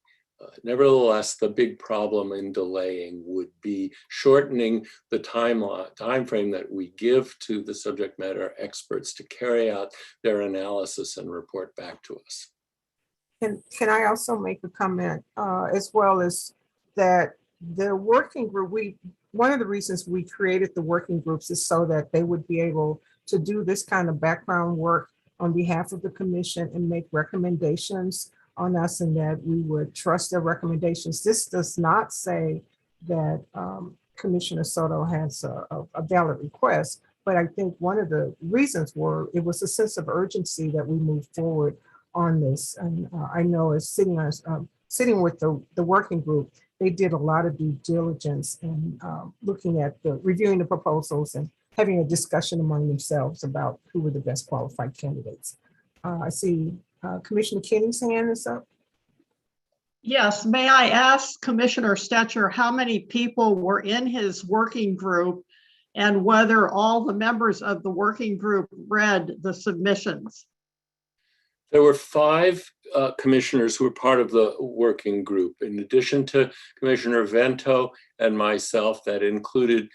Nevertheless, the big problem in delaying would be shortening the time frame that we give to the subject matter experts to carry out their analysis and report back to us. Can I also make a comment as well as that the working group, one of the reasons we created the working groups is so that they would be able to do this kind of background work on behalf of the commission and make recommendations on us, and that we would trust their recommendations. This does not say that Commissioner Soto has a valid request, but I think one of the reasons it was a sense of urgency that we moved forward on this. And I know as sitting with the working group, they did a lot of due diligence and looking at reviewing the proposals and having a discussion among themselves about who were the best qualified candidates. I see Commissioner Kenny's hand is up. Yes, may I ask Commissioner Stetcher how many people were in his working group and whether all the members of the working group read the submissions? There were 5 commissioners who were part of the working group. In addition to Commissioner Vento and myself, that included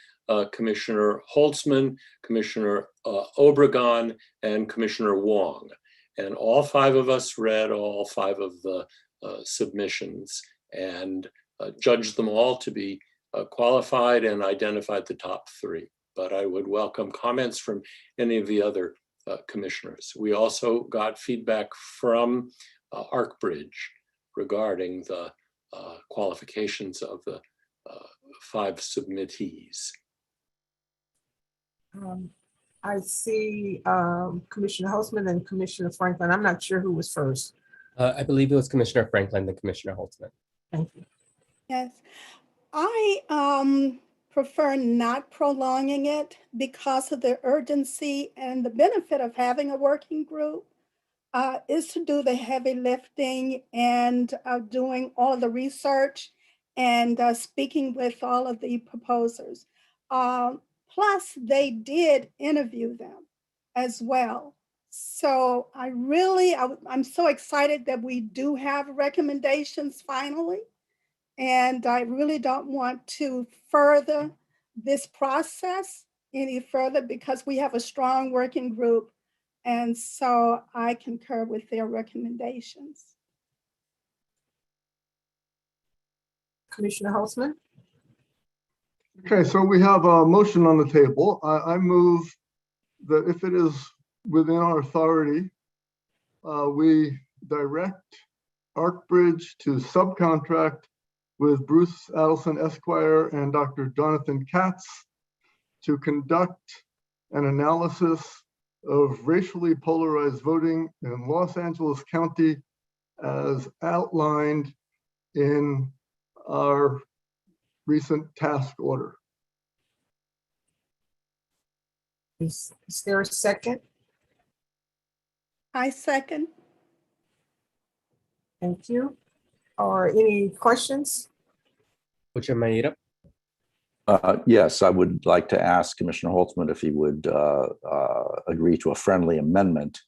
Commissioner Holtzman, Commissioner Obregon, and Commissioner Wong. And all 5 of us read all 5 of the submissions and judged them all to be qualified and identified the top 3. But I would welcome comments from any of the other commissioners. We also got feedback from ArcBridge regarding the qualifications of the 5 submittees. I see Commissioner Holtzman and Commissioner Franklin. I'm not sure who was first. I believe it was Commissioner Franklin, then Commissioner Holtzman. Thank you. Yes, I prefer not prolonging it because of the urgency, and the benefit of having a working group is to do the heavy lifting and doing all the research and speaking with all of the proposers. Plus, they did interview them as well. So I'm so excited that we do have recommendations finally. And I really don't want to further this process any further because we have a strong working group. And so I concur with their recommendations. Commissioner Holtzman? Okay, so we have a motion on the table. I move that if it is within our authority, we direct ArcBridge to subcontract with Bruce Adelson Esquire and Dr. Jonathan Katz to conduct an analysis of racially polarized voting in Los Angeles County as outlined in our recent task order. Is there a second? I second. Thank you. Or any questions? Commissioner Maeda? Yes, I would like to ask Commissioner Holtzman if he would agree to a friendly amendment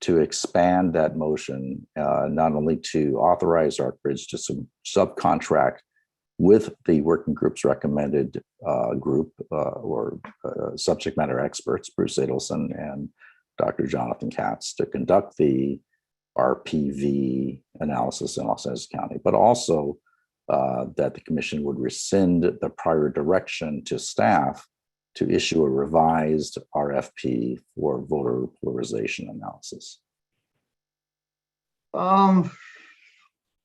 to expand that motion, not only to authorize ArcBridge to subcontract with the working group's recommended group or subject matter experts, Bruce Adelson and Dr. Jonathan Katz, to conduct the RPV analysis in Los Angeles County, but also that the commission would rescind the prior direction to staff to issue a revised RFP for voter polarization analysis.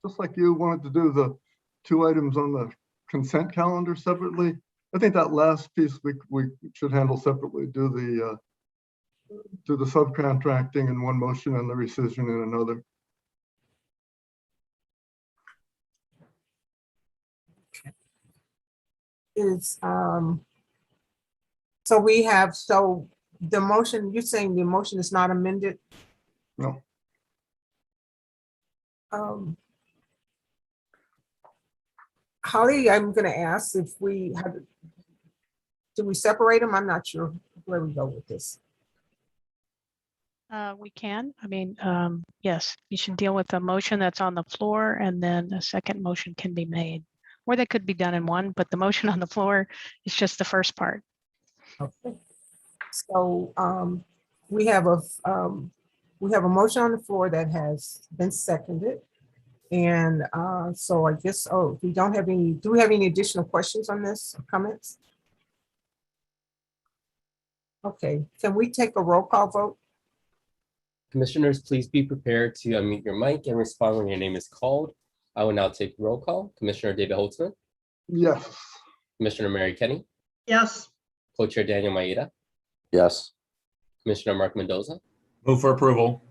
Just like you wanted to do the 2 items on the consent calendar separately, I think that last piece we should handle separately. Do the subcontracting in one motion and the rescission in another. Is so the motion, you're saying the motion is not amended? No. Holly, I'm going to ask if we have, do we separate them? I'm not sure where we go with this. We can. I mean, yes, you should deal with the motion that's on the floor, and then a second motion can be made. Or they could be done in one, but the motion on the floor is just the first part. Okay. So we have a motion on the floor that has been seconded. And so I guess, we don't have any, do we have any additional questions on this or comments? Okay, can we take a roll call vote? Commissioners, please be prepared to unmute your mic and respond when your name is called. I will now take roll call. Commissioner David Holtzman? Yes. Commissioner Mary Kenny? Yes. Co-Chair Daniel Maeda? Yes. Commissioner Mark Mendoza? Move for approval.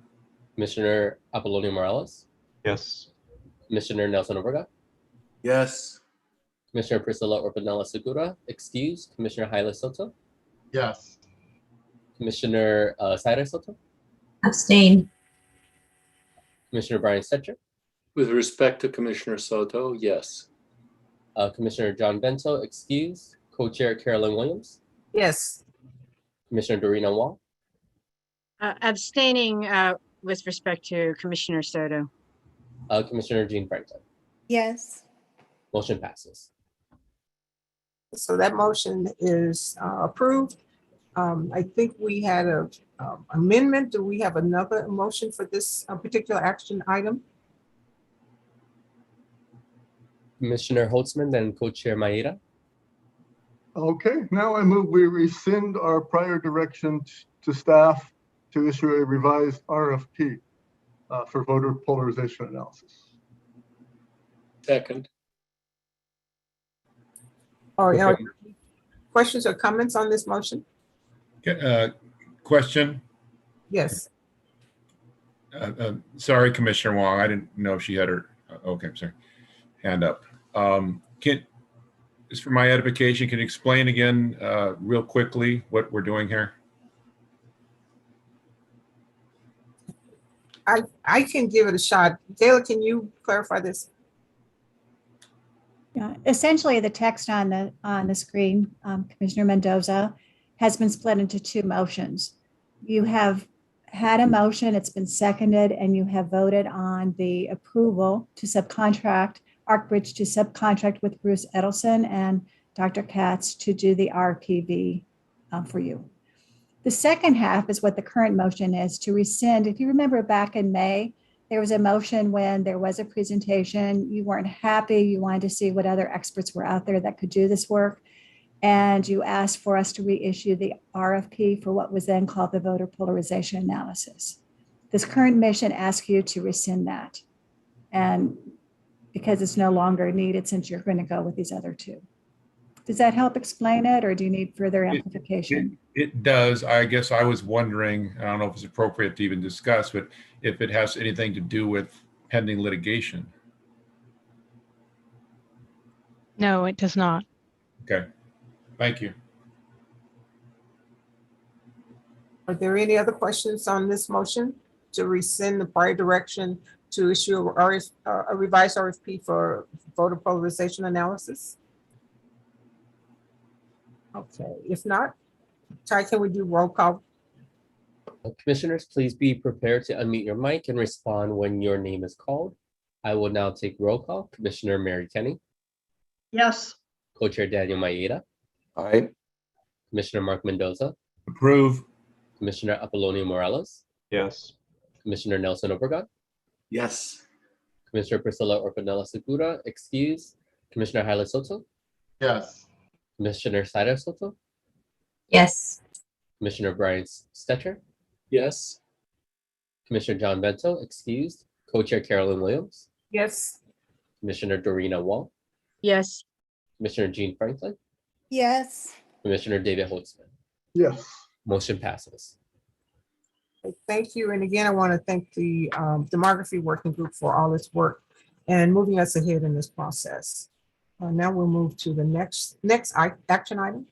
Commissioner Apollonio Morales? Yes. Commissioner Nelson Obrega? Yes. Commissioner Priscilla Orpanella Segura, excused. Commissioner Haile Soto? Yes. Commissioner Zaire Soto? Abstain. Commissioner Brian Setcher, With respect to Commissioner Soto, yes. Commissioner John Bento, excused. Co-chair Carolyn Williams, Yes. Commissioner Dorina Wong, Abstaining with respect to Commissioner Soto. Commissioner Jean Franklin. Yes. Motion passes. So that motion is approved. I think we had a amendment. Do we have another motion for this particular action item? Commissioner Holtzman, then co-chair Maeda. Okay, now I move we rescind our prior direction to staff to issue a revised RFP for voter polarization analysis. Second. Or questions or comments on this motion? Question. Yes. Sorry, Commissioner Wong. I didn't know if she had her. Okay, I'm sorry. Hand up. Just for my edification, can you explain again real quickly what we're doing here? I can give it a shot. Taylor, can you clarify this? Yeah, essentially the text on the screen, Commissioner Mendoza, has been split into two motions. You have had a motion, it's been seconded, and you have voted on the approval to subcontract ArcBridge to subcontract with Bruce Edelson and Dr. Katz to do the RPV for you. The second half is what the current motion is, to rescind. If you remember back in May, there was a motion when there was a presentation, you weren't happy, you wanted to see what other experts were out there that could do this work. And you asked for us to reissue the RFP for what was then called the voter polarization analysis. This current mission asks you to rescind that. And because it's no longer needed since you're going to go with these other two. Does that help explain it, or do you need further amplification? It does. I guess I was wondering, I don't know if it's appropriate to even discuss, but if it has anything to do with pending litigation. No, it does not. Okay, thank you. Are there any other questions on this motion to rescind the prior direction to issue a revised RFP for voter polarization analysis? Okay, if not, Ty, can we do roll call? Commissioners, please be prepared to unmute your mic and respond when your name is called. I will now take roll call. Commissioner Mary Kenny. Yes. Co-chair Daniel Maeda. Aye. Commissioner Mark Mendoza. Approve. Commissioner Apolonio Morales. Yes. Commissioner Nelson Obregon. Yes. Commissioner Priscilla Orpanella Segura, excuse. Commissioner Haile Soto. Yes. Commissioner Saida Soto. Yes. Commissioner Brian Stetcher. Yes. Commissioner John Bento, excused. Co-chair Carolyn Williams. Yes. Commissioner Dorina Wong. Yes. Commissioner Jean Franklin. Yes. Commissioner David Holtzman. Yes. Motion passes. Thank you. And again, I want to thank the Demography Working Group for all its work and moving us ahead in this process. Now we'll move to the next action item.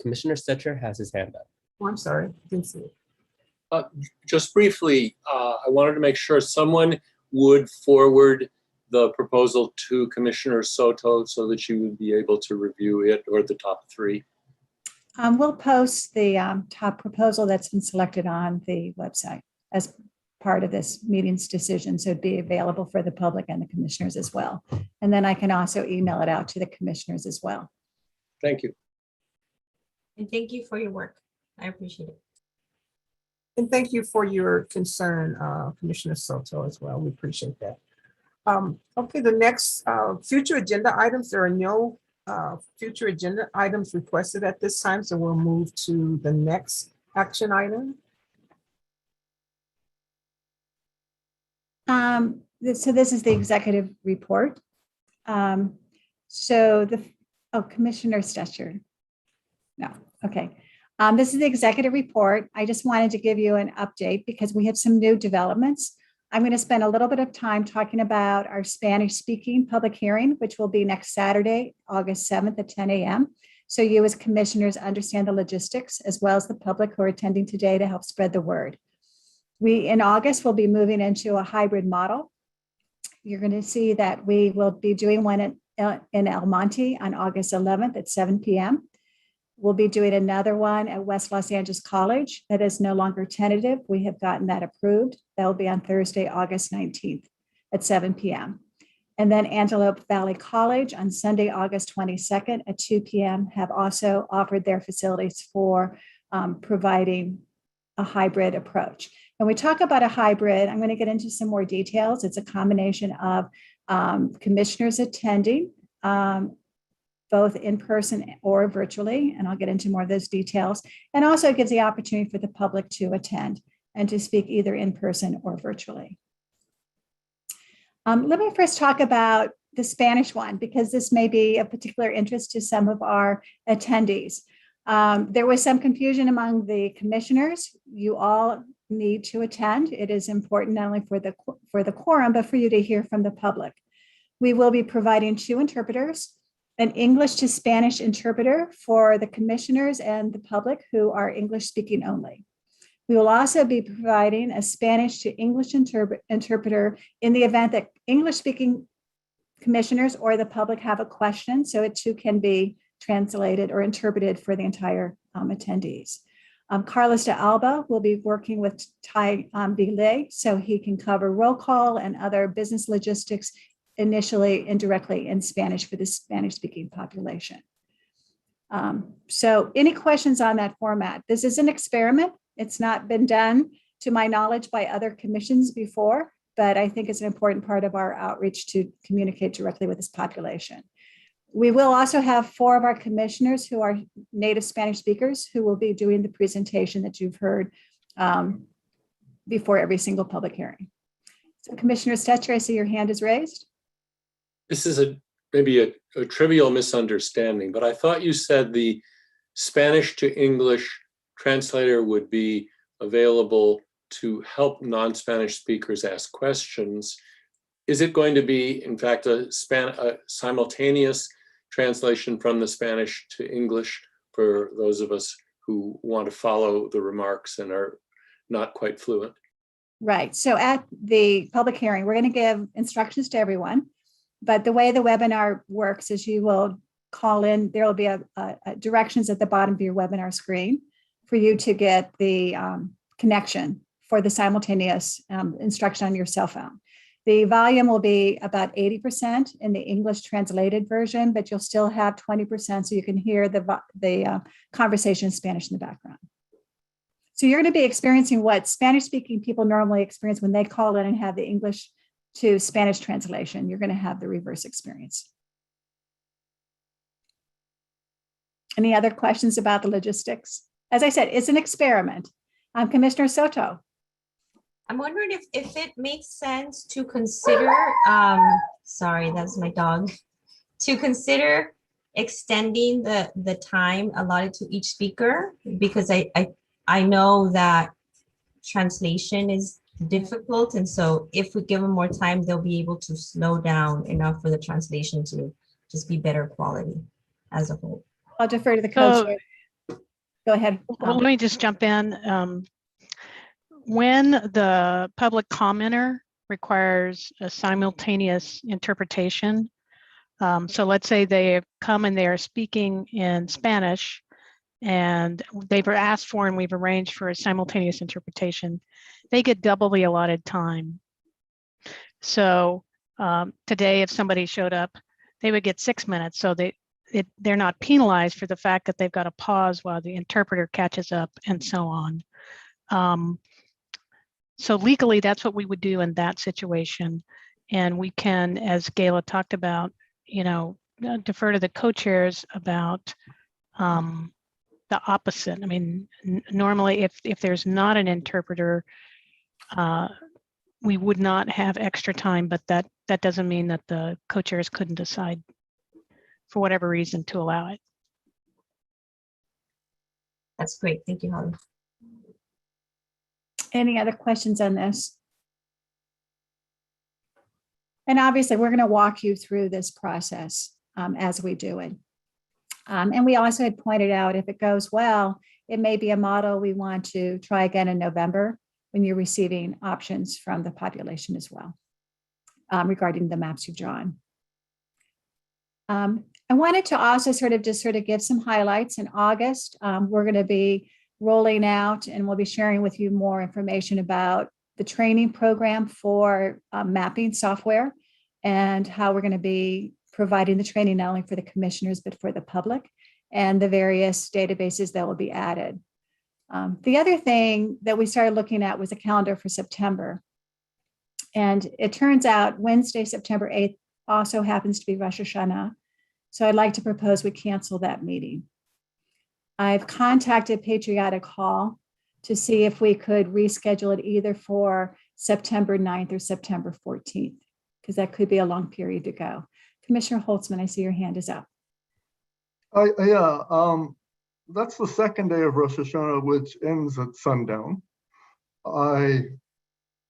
Commissioner Stetcher has his hand up. Oh, I'm sorry, didn't see it. Just briefly, I wanted to make sure someone would forward the proposal to Commissioner Soto so that she would be able to review it, or the top three. We'll post the top proposal that's been selected on the website as part of this meeting's decision. So it'd be available for the public and the commissioners as well. And then I can also email it out to the commissioners as well. Thank you. And thank you for your work. I appreciate it. And thank you for your concern, Commissioner Soto, as well. We appreciate that. Okay, the next future agenda items, there are no future agenda items requested at this time, so we'll move to the next action item. So this is the executive report. Commissioner Stetcher. No, okay. This is the executive report. I just wanted to give you an update because we have some new developments. I'm going to spend a little bit of time talking about our Spanish speaking public hearing, which will be next Saturday, August 7th at 10 a.m. So you as commissioners understand the logistics as well as the public who are attending today to help spread the word. In August, we'll be moving into a hybrid model. You're going to see that we will be doing one in El Monte on August 11th at 7 p.m. We'll be doing another one at West Los Angeles College. That is no longer tentative. We have gotten that approved. That will be on Thursday, August 19th at 7 p.m. And then Antelope Valley College on Sunday, August 22nd at 2 p.m. have also offered their facilities for providing a hybrid approach. When we talk about a hybrid, I'm going to get into some more details. It's a combination of commissioners attending, both in person or virtually, and I'll get into more of those details. And also it gives the opportunity for the public to attend and to speak either in person or virtually. Let me first talk about the Spanish one, because this may be of particular interest to some of our attendees. There was some confusion among the commissioners. You all need to attend. It is important not only for the quorum, but for you to hear from the public. We will be providing 2 interpreters, an English to Spanish interpreter for the commissioners and the public who are English speaking only. We will also be providing a Spanish to English interpreter in the event that English speaking commissioners or the public have a question, so it too can be translated or interpreted for the entire attendees. Carlos de Alba will be working with Ty Bilay, so he can cover roll call and other business logistics initially and directly in Spanish for the Spanish-speaking population. So any questions on that format? This is an experiment. It's not been done, to my knowledge, by other commissions before, but I think it's an important part of our outreach to communicate directly with this population. We will also have 4 of our commissioners who are native Spanish speakers who will be doing the presentation that you've heard before every single public hearing. So Commissioner Stetcher, I see your hand is raised. This is maybe a trivial misunderstanding, but I thought you said the Spanish to English translator would be available to help non-Spanish speakers ask questions. Is it going to be, in fact, a simultaneous translation from the Spanish to English for those of us who want to follow the remarks and are not quite fluent? Right. So at the public hearing, we're going to give instructions to everyone, but the way the webinar works is you will call in, there will be a directions at the bottom of your webinar screen for you to get the connection for the simultaneous instruction on your cell phone. The volume will be about 80% in the English translated version, but you'll still have 20% so you can hear the conversation in Spanish in the background. So you're going to be experiencing what Spanish-speaking people normally experience when they call in and have the English to Spanish translation. You're going to have the reverse experience. Any other questions about the logistics? As I said, it's an experiment. Commissioner Soto. I'm wondering if it makes sense to consider, sorry, that's my dog, to consider extending the time allotted to each speaker, because I know that translation is difficult. And so if we give them more time, they'll be able to slow down enough for the translation to just be better quality as a whole. I'll defer to the co-chair. Go ahead. Well, let me just jump in. When the public commenter requires a simultaneous interpretation, so let's say they come and they are speaking in Spanish and they've asked for and we've arranged for a simultaneous interpretation, they get double the allotted time. So today, if somebody showed up, they would get 6 minutes. So they're not penalized for the fact that they've got to pause while the interpreter catches up and so on. So legally, that's what we would do in that situation. And we can, as Gayla talked about, defer to the co-chairs about the opposite. I mean, normally if there's not an interpreter, we would not have extra time, but that doesn't mean that the co-chairs couldn't decide for whatever reason to allow it. That's great. Thank you, Holly. Any other questions on this? And obviously, we're going to walk you through this process as we do it. And we also had pointed out, if it goes well, it may be a model we want to try again in November when you're receiving options from the population as well regarding the maps you've drawn. I wanted to also sort of give some highlights. In August, we're going to be rolling out, and we'll be sharing with you more information about the training program for mapping software and how we're going to be providing the training not only for the commissioners, but for the public and the various databases that will be added. The other thing that we started looking at was a calendar for September. And it turns out Wednesday, September 8th also happens to be Rosh Hashanah. So I'd like to propose we cancel that meeting. I've contacted Patriotic Hall to see if we could reschedule it either for September 9th or September 14th, because that could be a long period to go. Commissioner Holtzman, I see your hand is up. That's the second day of Rosh Hashanah, which ends at sundown. I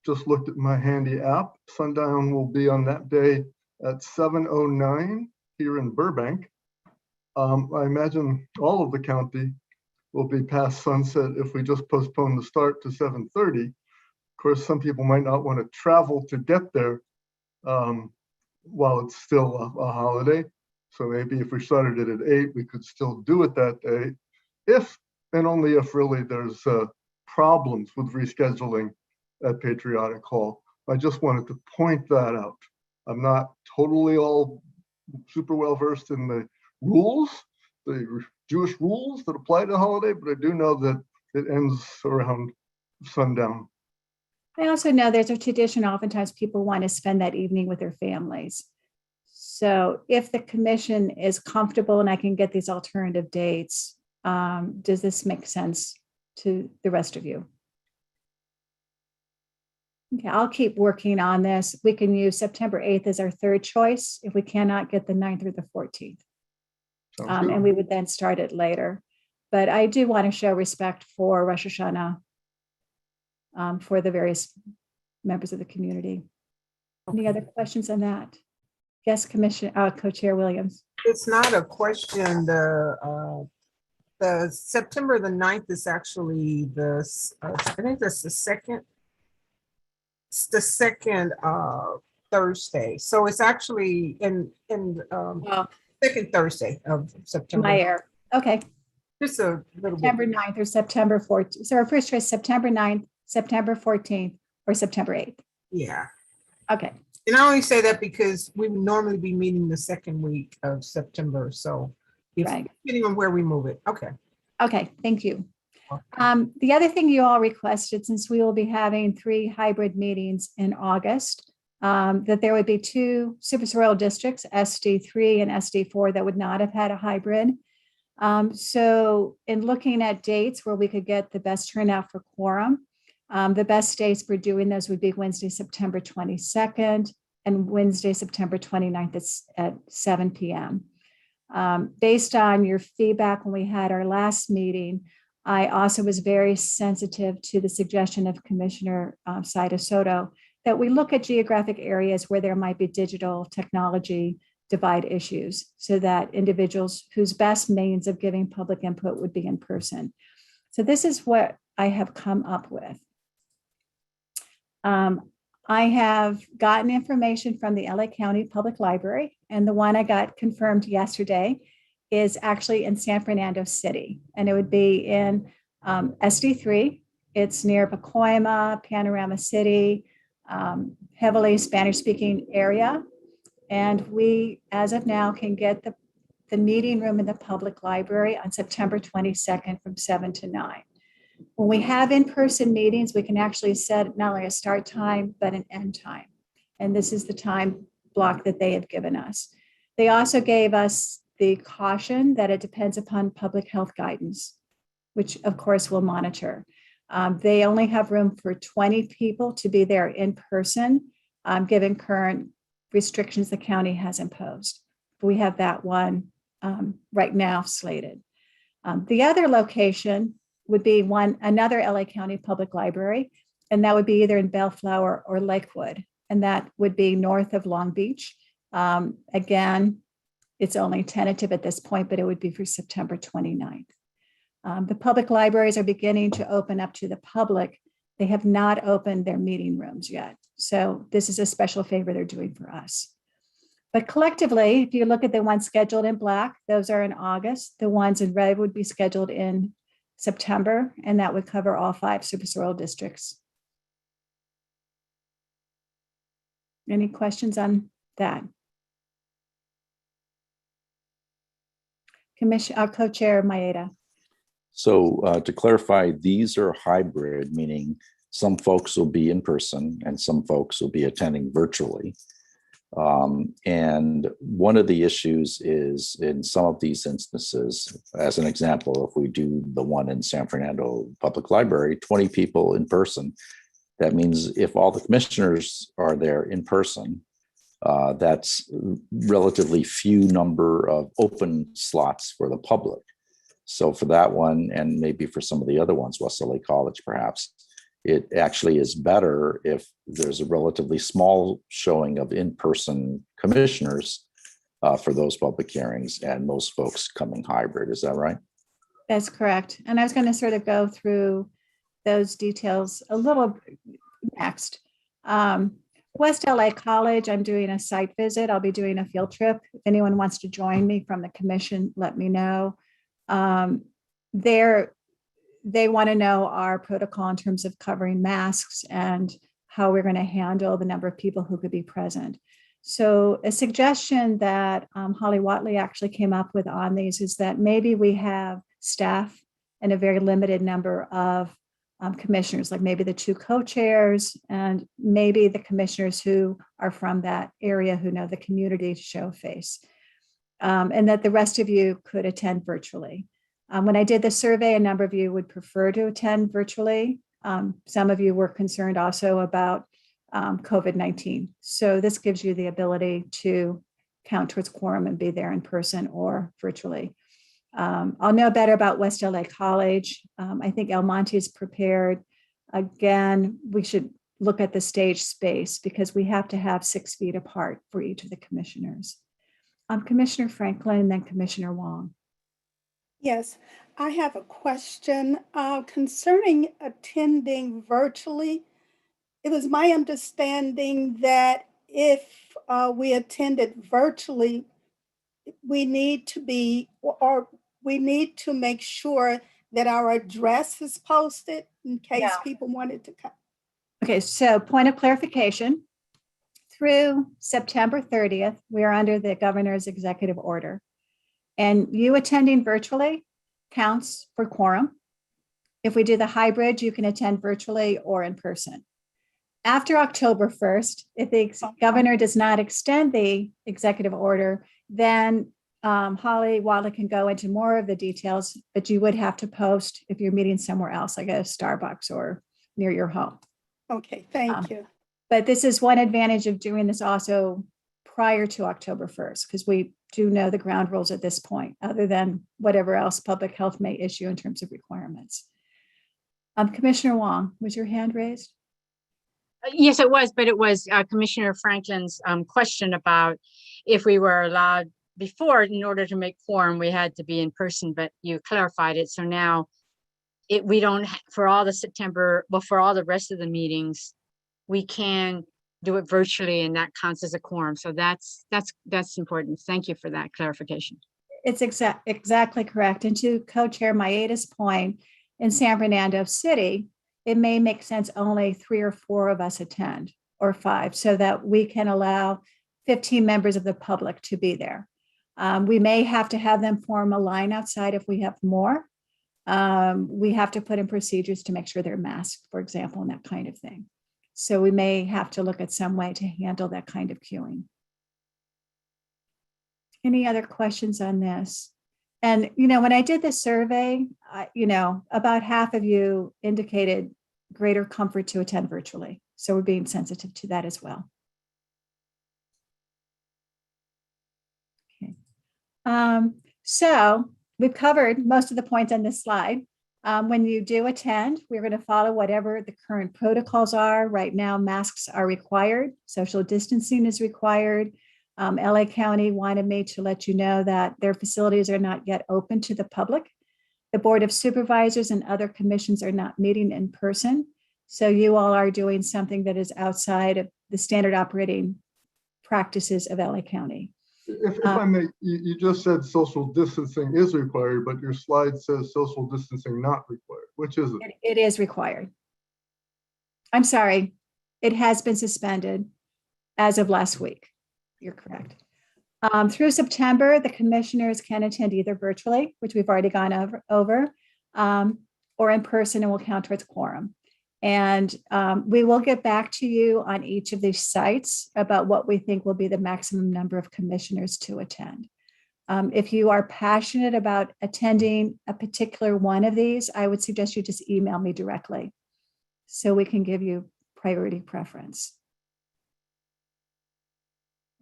just looked at my handy app. Sundown will be on that day at 7:09 here in Burbank. I imagine all of the county will be past sunset if we just postpone the start to 7:30. Of course, some people might not want to travel to get there while it's still a holiday. So maybe if we started it at 8, we could still do it that day, if and only if really there's problems with rescheduling at Patriotic Hall. I just wanted to point that out. I'm not totally all super well versed in the rules, the Jewish rules that apply to the holiday, but I do know that it ends around sundown. I also know there's a tradition, oftentimes people want to spend that evening with their families. So if the commission is comfortable and I can get these alternative dates, does this make sense to the rest of you? Okay, I'll keep working on this. We can use September 8th as our third choice if we cannot get the 9th or the 14th. And we would then start it later. But I do want to show respect for Rosh Hashanah for the various members of the community. Any other questions on that? Yes, Co-Chair Williams. It's not a question. The September the 9th is actually I think that's the second. It's the second Thursday. So it's actually in second Thursday of September. My error. Okay. Just a little September 9th or September 14th. So our first choice, September 9th, September 14th, or September 8th. Yeah. Okay. And I only say that because we would normally be meeting the second week of September. So depending on where we move it. Okay. Okay, thank you. The other thing you all requested, since we will be having 3 hybrid meetings in August, that there would be 2 supervisorial districts, SD3 and SD4, that would not have had a hybrid. So in looking at dates where we could get the best turnout for quorum, the best dates for doing those would be Wednesday, September 22nd and Wednesday, September 29th at 7 p.m. Based on your feedback when we had our last meeting, I also was very sensitive to the suggestion of Commissioner Saida Soto that we look at geographic areas where there might be digital technology divide issues so that individuals whose best means of giving public input would be in person. So this is what I have come up with. I have gotten information from the LA County Public Library, and the one I got confirmed yesterday is actually in San Fernando City, and it would be in SD3. It's near Pacoima, Panorama City, heavily Spanish-speaking area. And we, as of now, can get the meeting room in the public library on September 22nd from 7 to 9. When we have in-person meetings, we can actually set not only a start time, but an end time. And this is the time block that they have given us. They also gave us the caution that it depends upon public health guidance, which of course we'll monitor. They only have room for 20 people to be there in person, given current restrictions the county has imposed. We have that one right now slated. The other location would be another LA County Public Library, and that would be either in Bellflower or Lakewood, and that would be north of Long Beach. Again, it's only tentative at this point, but it would be for September 29th. The public libraries are beginning to open up to the public They have not opened their meeting rooms yet. So this is a special favor they're doing for us. But collectively, if you look at the ones scheduled in black, those are in August. The ones in red would be scheduled in September, and that would cover all 5 supersoil districts. Any questions on that? Co-chair Maeda. So to clarify, these are hybrid, meaning some folks will be in person and some folks will be attending virtually. And one of the issues is in some of these instances, as an example, if we do the one in San Fernando Public Library, 20 people in person, that means if all the commissioners are there in person, that's relatively few number of open slots for the public. So for that one, and maybe for some of the other ones, West LA College perhaps, it actually is better if there's a relatively small showing of in-person commissioners for those public hearings and most folks coming hybrid. Is that right? That's correct. And I was going to sort of go through those details a little next. West LA College, I'm doing a site visit. I'll be doing a field trip. If anyone wants to join me from the commission, let me know. They want to know our protocol in terms of covering masks and how we're going to handle the number of people who could be present. So a suggestion that Holly Watley actually came up with on these is that maybe we have staff and a very limited number of commissioners, like maybe the 2 co-chairs and maybe the commissioners who are from that area who know the community to show face. And that the rest of you could attend virtually. When I did the survey, a number of you would prefer to attend virtually. Some of you were concerned also about COVID-19. So this gives you the ability to count towards quorum and be there in person or virtually. I'll know better about West LA College. I think El Monte is prepared. Again, we should look at the stage space because we have to have 6 feet apart for each of the commissioners. Commissioner Franklin and then Commissioner Wong. Yes, I have a question concerning attending virtually. It was my understanding that if we attended virtually, we need to make sure that our address is posted in case people wanted to come. Okay, so point of clarification. Through September 30th, we are under the governor's executive order. And you attending virtually counts for quorum. If we do the hybrid, you can attend virtually or in person. After October 1st, if the governor does not extend the executive order, then Holly Watley can go into more of the details, but you would have to post if you're meeting somewhere else, like a Starbucks or near your home. Okay, thank you. But this is one advantage of doing this also prior to October 1st, because we do know the ground rules at this point, other than whatever else public health may issue in terms of requirements. Commissioner Wong, was your hand raised? Yes, it was, but it was Commissioner Franklin's question about if we were allowed before, in order to make quorum, we had to be in person, but you clarified it. So now we don't, for all the September, well, for all the rest of the meetings, we can do it virtually and that counts as a quorum. So that's important. Thank you for that clarification. It's exactly correct. And to co-chair Maeda's point, in San Fernando City, it may make sense only 3 or 4 of us attend, or 5, so that we can allow 15 members of the public to be there. We may have to have them form a line outside if we have more. We have to put in procedures to make sure they're masked, for example, and that kind of thing. So we may have to look at some way to handle that kind of queuing. Any other questions on this? And, when I did the survey, about half of you indicated greater comfort to attend virtually. So we're being sensitive to that as well. Okay. So we've covered most of the points on this slide. When you do attend, we're going to follow whatever the current protocols are. Right now, masks are required. Social distancing is required. LA County wanted me to let you know that their facilities are not yet open to the public. The Board of Supervisors and other commissions are not meeting in person. So you all are doing something that is outside of the standard operating practices of LA County. If I may, you just said social distancing is required, but your slide says social distancing not required. Which is it? It is required. I'm sorry, it has been suspended as of last week. You're correct. Through September, the commissioners can attend either virtually, which we've already gone over, or in person, and will count towards quorum. And we will get back to you on each of these sites about what we think will be the maximum number of commissioners to attend. If you are passionate about attending a particular one of these, I would suggest you just email me directly so we can give you priority preference.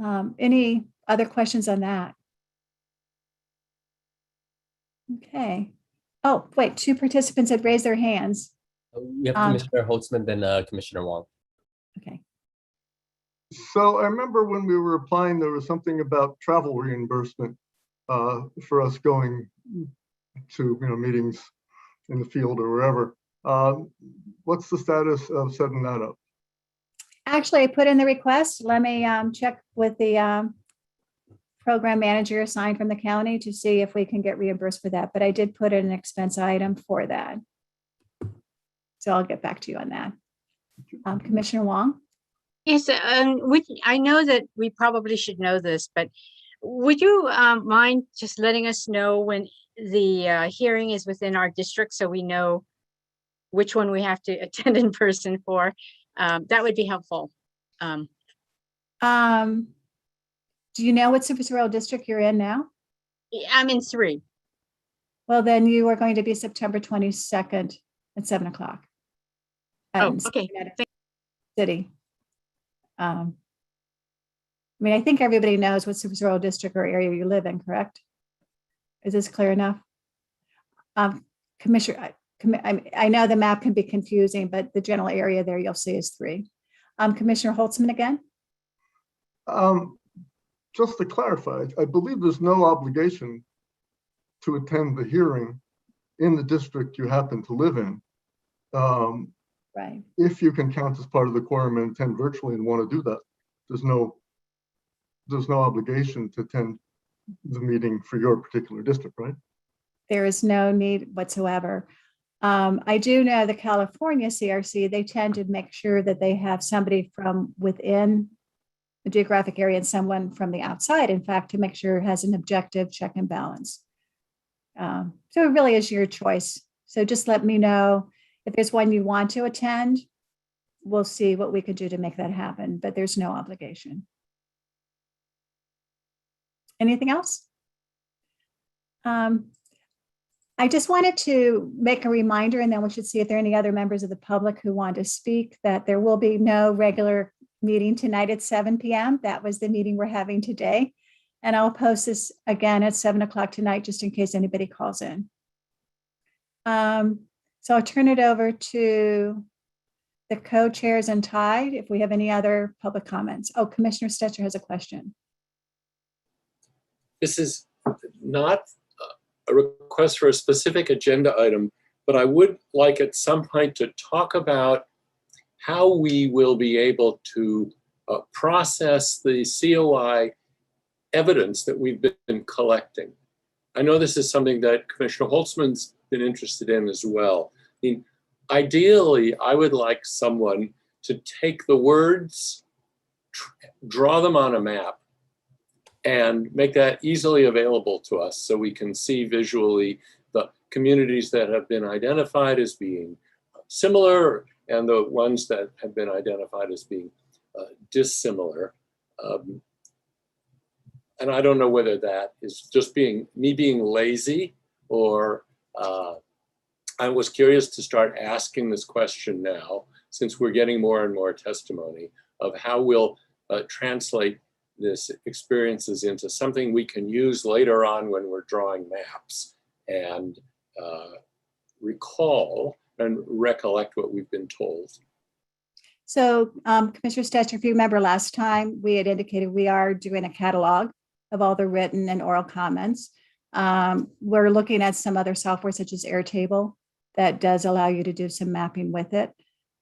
Any other questions on that? Okay. Oh, wait, 2 participants had raised their hands. We have Commissioner Holtzman, then Commissioner Wong. Okay. So I remember when we were applying, there was something about travel reimbursement for us going to meetings in the field or wherever. What's the status of setting that up? Actually, I put in the request. Let me check with the program manager assigned from the county to see if we can get reimbursed for that. But I did put in an expense item for that. So I'll get back to you on that. Commissioner Wong? Yes, I know that we probably should know this, but would you mind just letting us know when the hearing is within our district so we know which one we have to attend in person for? That would be helpful. Do you know what supervisorial district you're in now? I'm in 3. Well, then you are going to be September 22nd at 7 o'clock. Oh, okay. City. I mean, I think everybody knows what supervisorial district or area you live in, correct? Is this clear enough? Commissioner, I know the map can be confusing, but the general area there you'll see is 3. Commissioner Holtzman again? Just to clarify, I believe there's no obligation to attend the hearing in the district you happen to live in. Right. If you can count as part of the quorum and attend virtually and want to do that, there's no obligation to attend the meeting for your particular district, right? There is no need whatsoever. I do know the California CRC, they tend to make sure that they have somebody from within the geographic area and someone from the outside, in fact, to make sure it has an objective check and balance. So it really is your choice. So just let me know if there's one you want to attend. We'll see what we can do to make that happen, but there's no obligation. Anything else? I just wanted to make a reminder, and then we should see if there are any other members of the public who want to speak, that there will be no regular meeting tonight at 7 p.m. That was the meeting we're having today. And I'll post this again at 7 o'clock tonight, just in case anybody calls in. So I'll turn it over to the co-chairs and Tide if we have any other public comments. Oh, Commissioner Stetcher has a question. This is not a request for a specific agenda item, but I would like at some point to talk about how we will be able to process the COI evidence that we've been collecting. I know this is something that Commissioner Holtzman's been interested in as well. I mean, ideally, I would like someone to take the words, draw them on a map, and make that easily available to us so we can see visually the communities that have been identified as being similar and the ones that have been identified as being dissimilar. And I don't know whether that is just me being lazy, or I was curious to start asking this question now, since we're getting more and more testimony of how we'll translate this experiences into something we can use later on when we're drawing maps and recall and recollect what we've been told. So Commissioner Stetcher, if you remember last time, we had indicated we are doing a catalog of all the written and oral comments. We're looking at some other software such as Airtable that does allow you to do some mapping with it.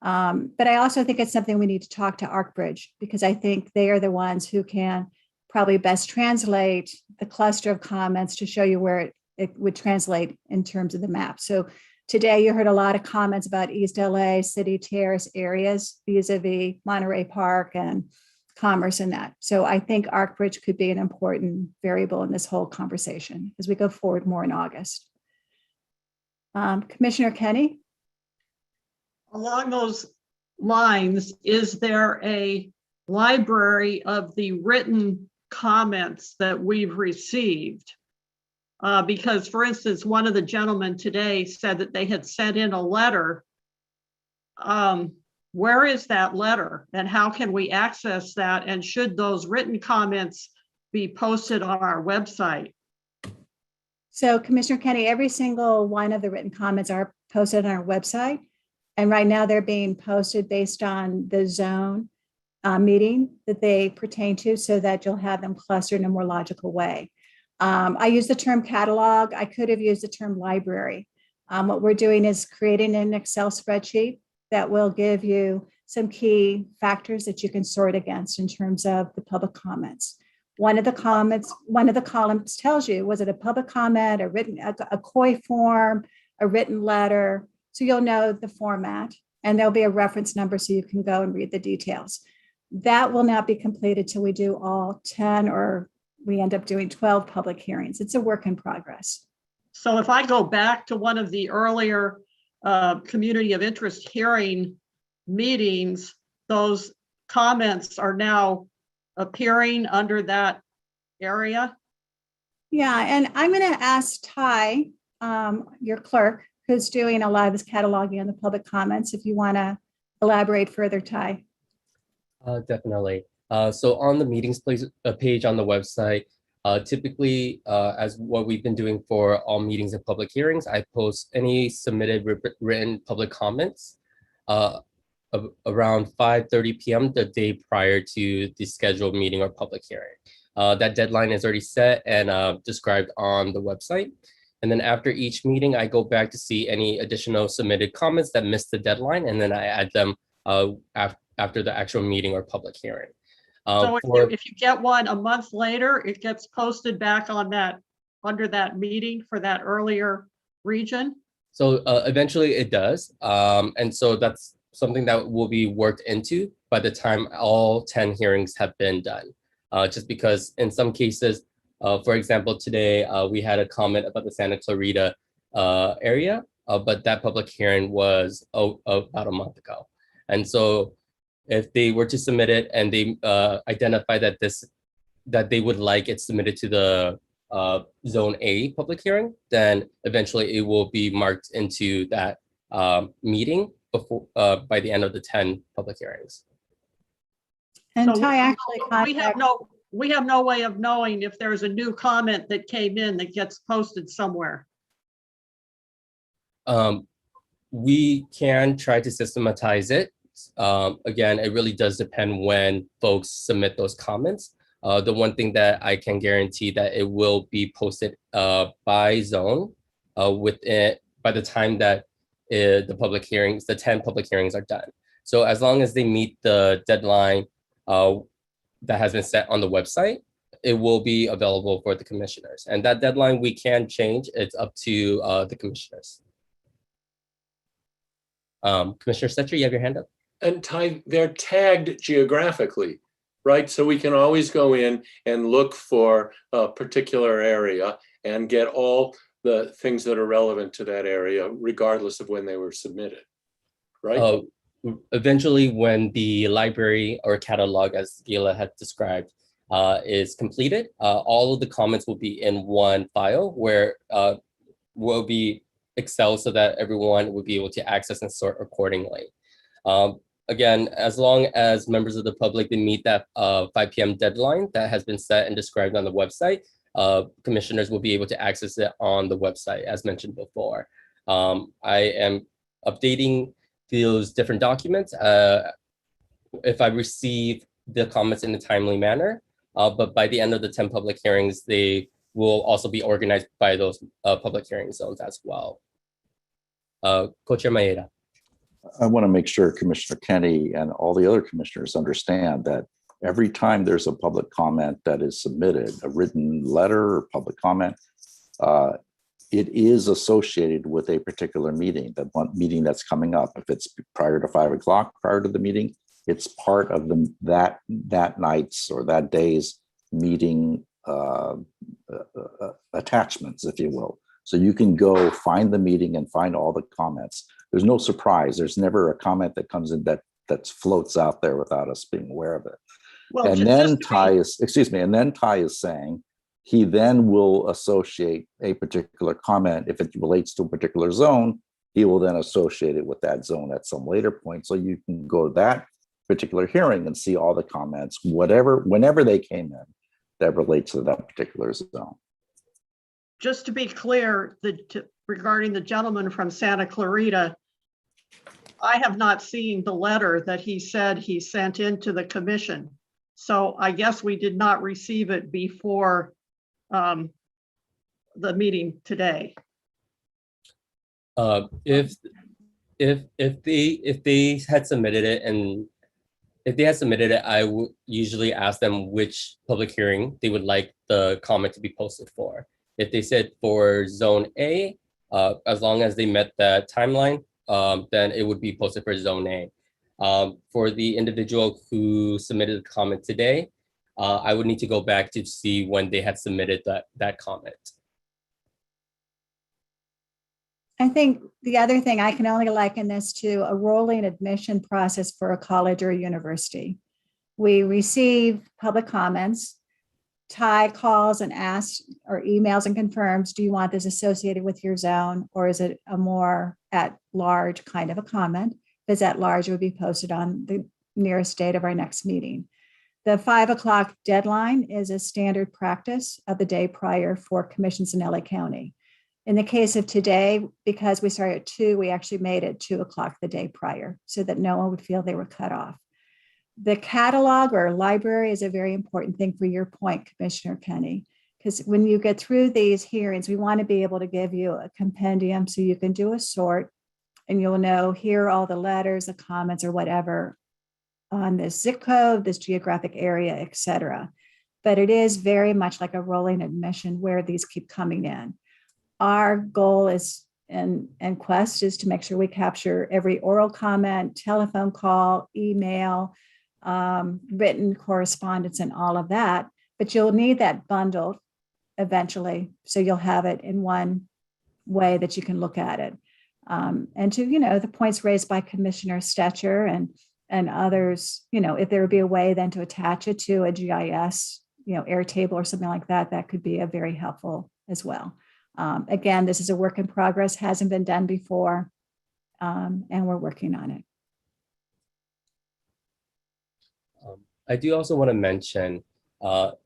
But I also think it's something we need to talk to ArcBridge, because I think they are the ones who can probably best translate the cluster of comments to show you where it would translate in terms of the map. So today you heard a lot of comments about East LA, City Terrace areas vis-a-vis Monterey Park and Commerce and that. So I think ArcBridge could be an important variable in this whole conversation as we go forward more in August. Commissioner Kenny? Along those lines, is there a library of the written comments that we've received? Because, for instance, one of the gentlemen today said that they had sent in a letter. Where is that letter and how can we access that? And should those written comments be posted on our website? So Commissioner Kenny, every single one of the written comments are posted on our website. And right now they're being posted based on the zone meeting that they pertain to, so that you'll have them clustered in a more logical way. I use the term catalog. I could have used the term library. What we're doing is creating an Excel spreadsheet that will give you some key factors that you can sort against in terms of the public comments. One of the columns tells you, was it a public comment, a written, a COI form, a written letter? So you'll know the format, and there'll be a reference number so you can go and read the details. That will not be completed till we do all 10, or we end up doing 12 public hearings. It's a work in progress. So if I go back to one of the earlier community of interest hearing meetings, those comments are now appearing under that area? Yeah, and I'm going to ask Ty, your clerk, who's doing a lot of this cataloging on the public comments, if you want to elaborate further, Ty. Definitely. So on the meetings page on the website, typically, as what we've been doing for all meetings and public hearings, I post any submitted written public comments around 5:30 p.m. the day prior to the scheduled meeting or public hearing. That deadline is already set and described on the website. And then after each meeting, I go back to see any additional submitted comments that missed the deadline, and then I add them after the actual meeting or public hearing. So if you get one a month later, it gets posted back on that, under that meeting for that earlier region? So eventually it does. And so that's something that will be worked into by the time all 10 hearings have been done. Just because in some cases, for example, today we had a comment about the Santa Clarita area, but that public hearing was about a month ago. And so if they were to submit it and they identify that that they would like it submitted to the Zone A public hearing, then eventually it will be marked into that meeting before by the end of the 10 public hearings. And So Ty actually we have no way of knowing if there's a new comment that came in that gets posted somewhere. We can try to systematize it. Again, it really does depend when folks submit those comments. The one thing that I can guarantee that it will be posted by zone by the time that the public hearings, the 10 public hearings are done. So as long as they meet the deadline that has been set on the website, it will be available for the commissioners. And that deadline we can change. It's up to the commissioners. Commissioner Setcher, you have your hand up. And Ty, they're tagged geographically, right? So we can always go in and look for a particular area and get all the things that are relevant to that area, regardless of when they were submitted, right? Eventually, when the library or catalog, as Gila had described, is completed, all of the comments will be in one file where will be Excel so that everyone will be able to access and sort accordingly. Again, as long as members of the public they meet that 5 p.m. deadline that has been set and described on the website, commissioners will be able to access it on the website, as mentioned before. I am updating those different documents if I receive the comments in a timely manner, but by the end of the 10 public hearings, they will also be organized by those public hearing zones as well. Co-Chair Maeda. I want to make sure Commissioner Kenny and all the other commissioners understand that every time there's a public comment that is submitted, a written letter or public comment, it is associated with a particular meeting, that one meeting that's coming up. If it's prior to 5 o'clock, prior to the meeting, it's part of that night's or that day's meeting attachments, if you will. So you can go find the meeting and find all the comments. There's no surprise. There's never a comment that comes in that floats out there without us being aware of it. Well, And then Ty is saying he then will associate a particular comment. If it relates to a particular zone, he will then associate it with that zone at some later point. So you can go to that particular hearing and see all the comments, whenever they came in, that relates to that particular zone. Just to be clear, regarding the gentleman from Santa Clarita, I have not seen the letter that he said he sent into the commission. So I guess we did not receive it before the meeting today. If they had submitted it, and if they had submitted it, I would usually ask them which public hearing they would like the comment to be posted for. If they said for Zone A, as long as they met that timeline, then it would be posted for Zone A. For the individual who submitted the comment today, I would need to go back to see when they had submitted that comment. I think the other thing, I can only liken this to a rolling admission process for a college or a university. We receive public comments. Ty calls and asks or emails and confirms, do you want this associated with your zone, or is it a more at large kind of a comment? If it's at large, it would be posted on the nearest date of our next meeting. The 5 o'clock deadline is a standard practice of the day prior for commissions in LA County. In the case of today, because we started at 2, we actually made it 2 o'clock the day prior so that no one would feel they were cut off. The catalog or library is a very important thing for your point, Commissioner Kenny, because when you get through these hearings, we want to be able to give you a compendium so you can do a sort and you'll know here are all the letters, the comments, or whatever on this zip code, this geographic area, et cetera. But it is very much like a rolling admission where these keep coming in. Our goal is and quest is to make sure we capture every oral comment, telephone call, email, written correspondence, and all of that. But you'll need that bundled eventually, so you'll have it in one way that you can look at it. And to, the points raised by Commissioner Stetcher and others, if there would be a way then to attach it to a GIS, Airtable or something like that, that could be a very helpful as well. Again, this is a work in progress, hasn't been done before, and we're working on it. I do also want to mention,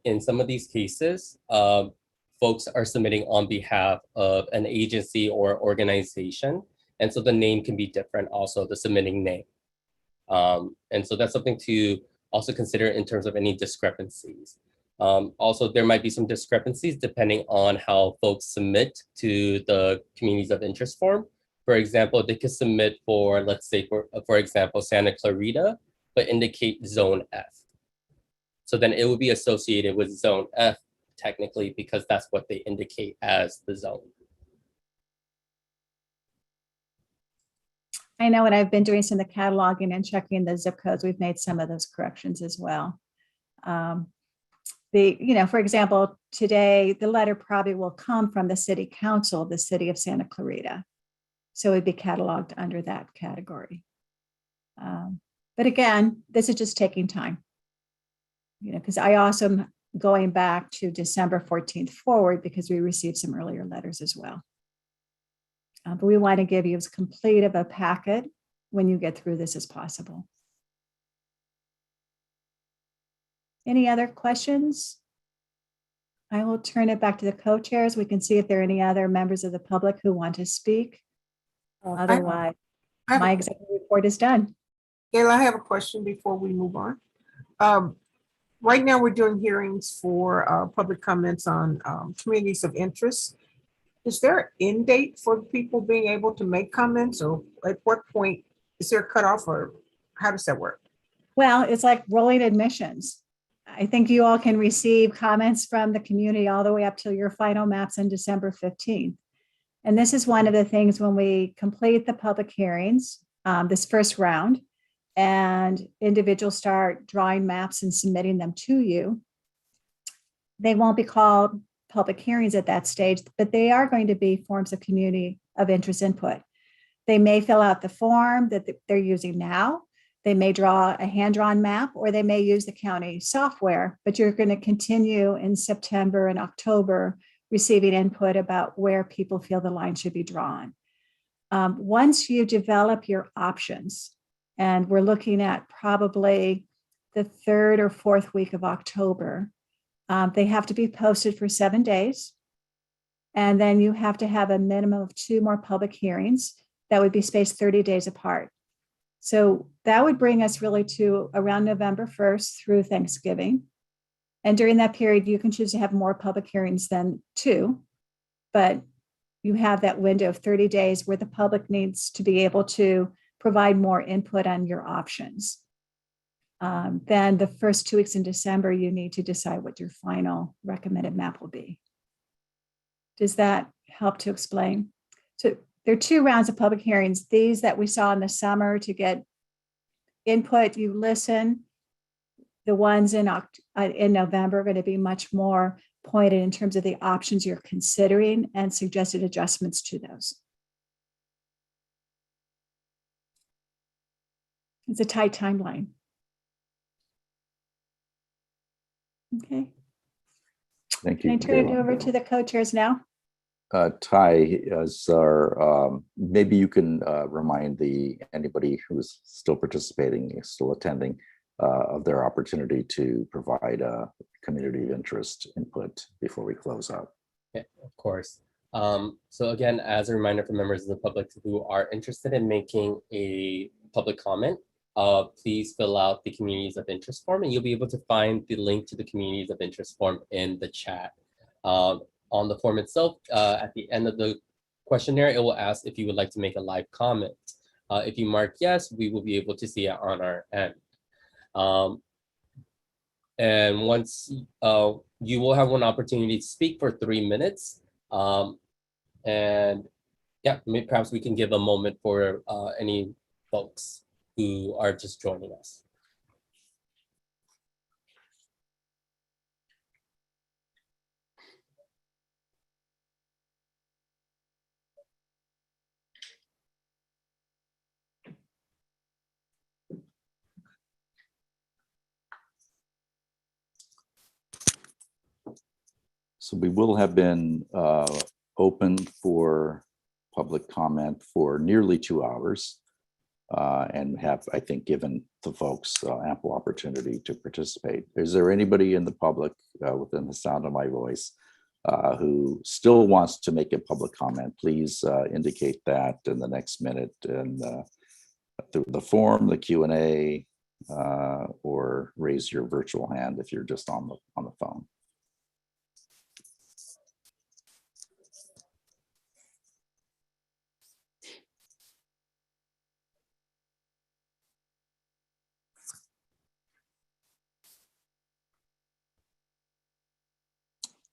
in some of these cases, folks are submitting on behalf of an agency or organization, and so the name can be different also, the submitting name. And so that's something to also consider in terms of any discrepancies. Also, there might be some discrepancies depending on how folks submit to the communities of interest form. For example, they could submit for, let's say, for example, Santa Clarita, but indicate Zone F. So then it would be associated with Zone F technically because that's what they indicate as the zone. I know when I've been doing some of the cataloging and checking the zip codes, we've made some of those corrections as well. For example, today, the letter probably will come from the city council of the city of Santa Clarita. So it'd be cataloged under that category. But again, this is just taking time. Because I also am going back to December 14th forward because we received some earlier letters as well. But we want to give you as complete of a packet when you get through this as possible. Any other questions? I will turn it back to the co-chairs. We can see if there are any other members of the public who want to speak. Otherwise, my executive report is done. Gail, I have a question before we move on. Right now, we're doing hearings for public comments on communities of interest. Is there an end date for people being able to make comments, or at what point Is there a cutoff or how does that work? Well, it's like rolling admissions. I think you all can receive comments from the community all the way up till your final maps on December 15th. And this is one of the things when we complete the public hearings, this first round, and individuals start drawing maps and submitting them to you. They won't be called public hearings at that stage, but they are going to be forms of community of interest input. They may fill out the form that they're using now. They may draw a hand-drawn map, or they may use the county software, but you're going to continue in September and October receiving input about where people feel the line should be drawn. Once you develop your options, and we're looking at probably the 3rd or 4th week of October, they have to be posted for 7 days. And then you have to have a minimum of 2 more public hearings that would be spaced 30 days apart. So that would bring us really to around November 1st through Thanksgiving. And during that period, you can choose to have more public hearings than 2, but you have that window of 30 days where the public needs to be able to provide more input on your options. Then the first 2 weeks in December, you need to decide what your final recommended map will be. Does that help to explain? So there are 2 rounds of public hearings. These that we saw in the summer to get input, you listen. The ones in November are going to be much more pointed in terms of the options you're considering and suggested adjustments to those. It's a tight timeline. Okay. Thank you. Can I turn it over to the co-chairs now? Ty, as our, maybe you can remind anybody who's still participating, still attending, of their opportunity to provide a community of interest input before we close out. Yeah, of course. So again, as a reminder for members of the public who are interested in making a public comment, please fill out the communities of interest form, and you'll be able to find the link to the communities of interest form in the chat. On the form itself, at the end of the questionnaire, it will ask if you would like to make a live comment. If you mark yes, we will be able to see it on our end. And once you will have one opportunity to speak for 3 minutes. And yeah, perhaps we can give a moment for any folks who are just joining us. So we will have been open for public comment for nearly 2 hours and have, I think, given the folks ample opportunity to participate. Is there anybody in the public within the sound of my voice who still wants to make a public comment? Please indicate that in the next minute and through the form, the Q&A, or raise your virtual hand if you're just on the phone.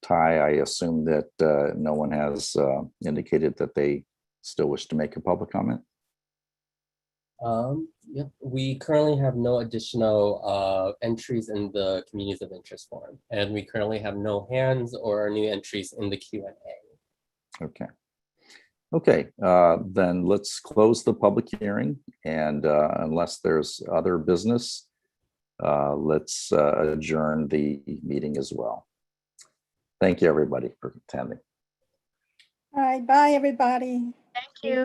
Ty, I assume that no one has indicated that they still wish to make a public comment? Yep. We currently have no additional entries in the communities of interest form, and we currently have no hands or new entries in the Q&A. Okay. Okay, then let's close the public hearing, and unless there's other business, let's adjourn the meeting as well. Thank you, everybody, for attending. All right, bye, everybody. Thank you.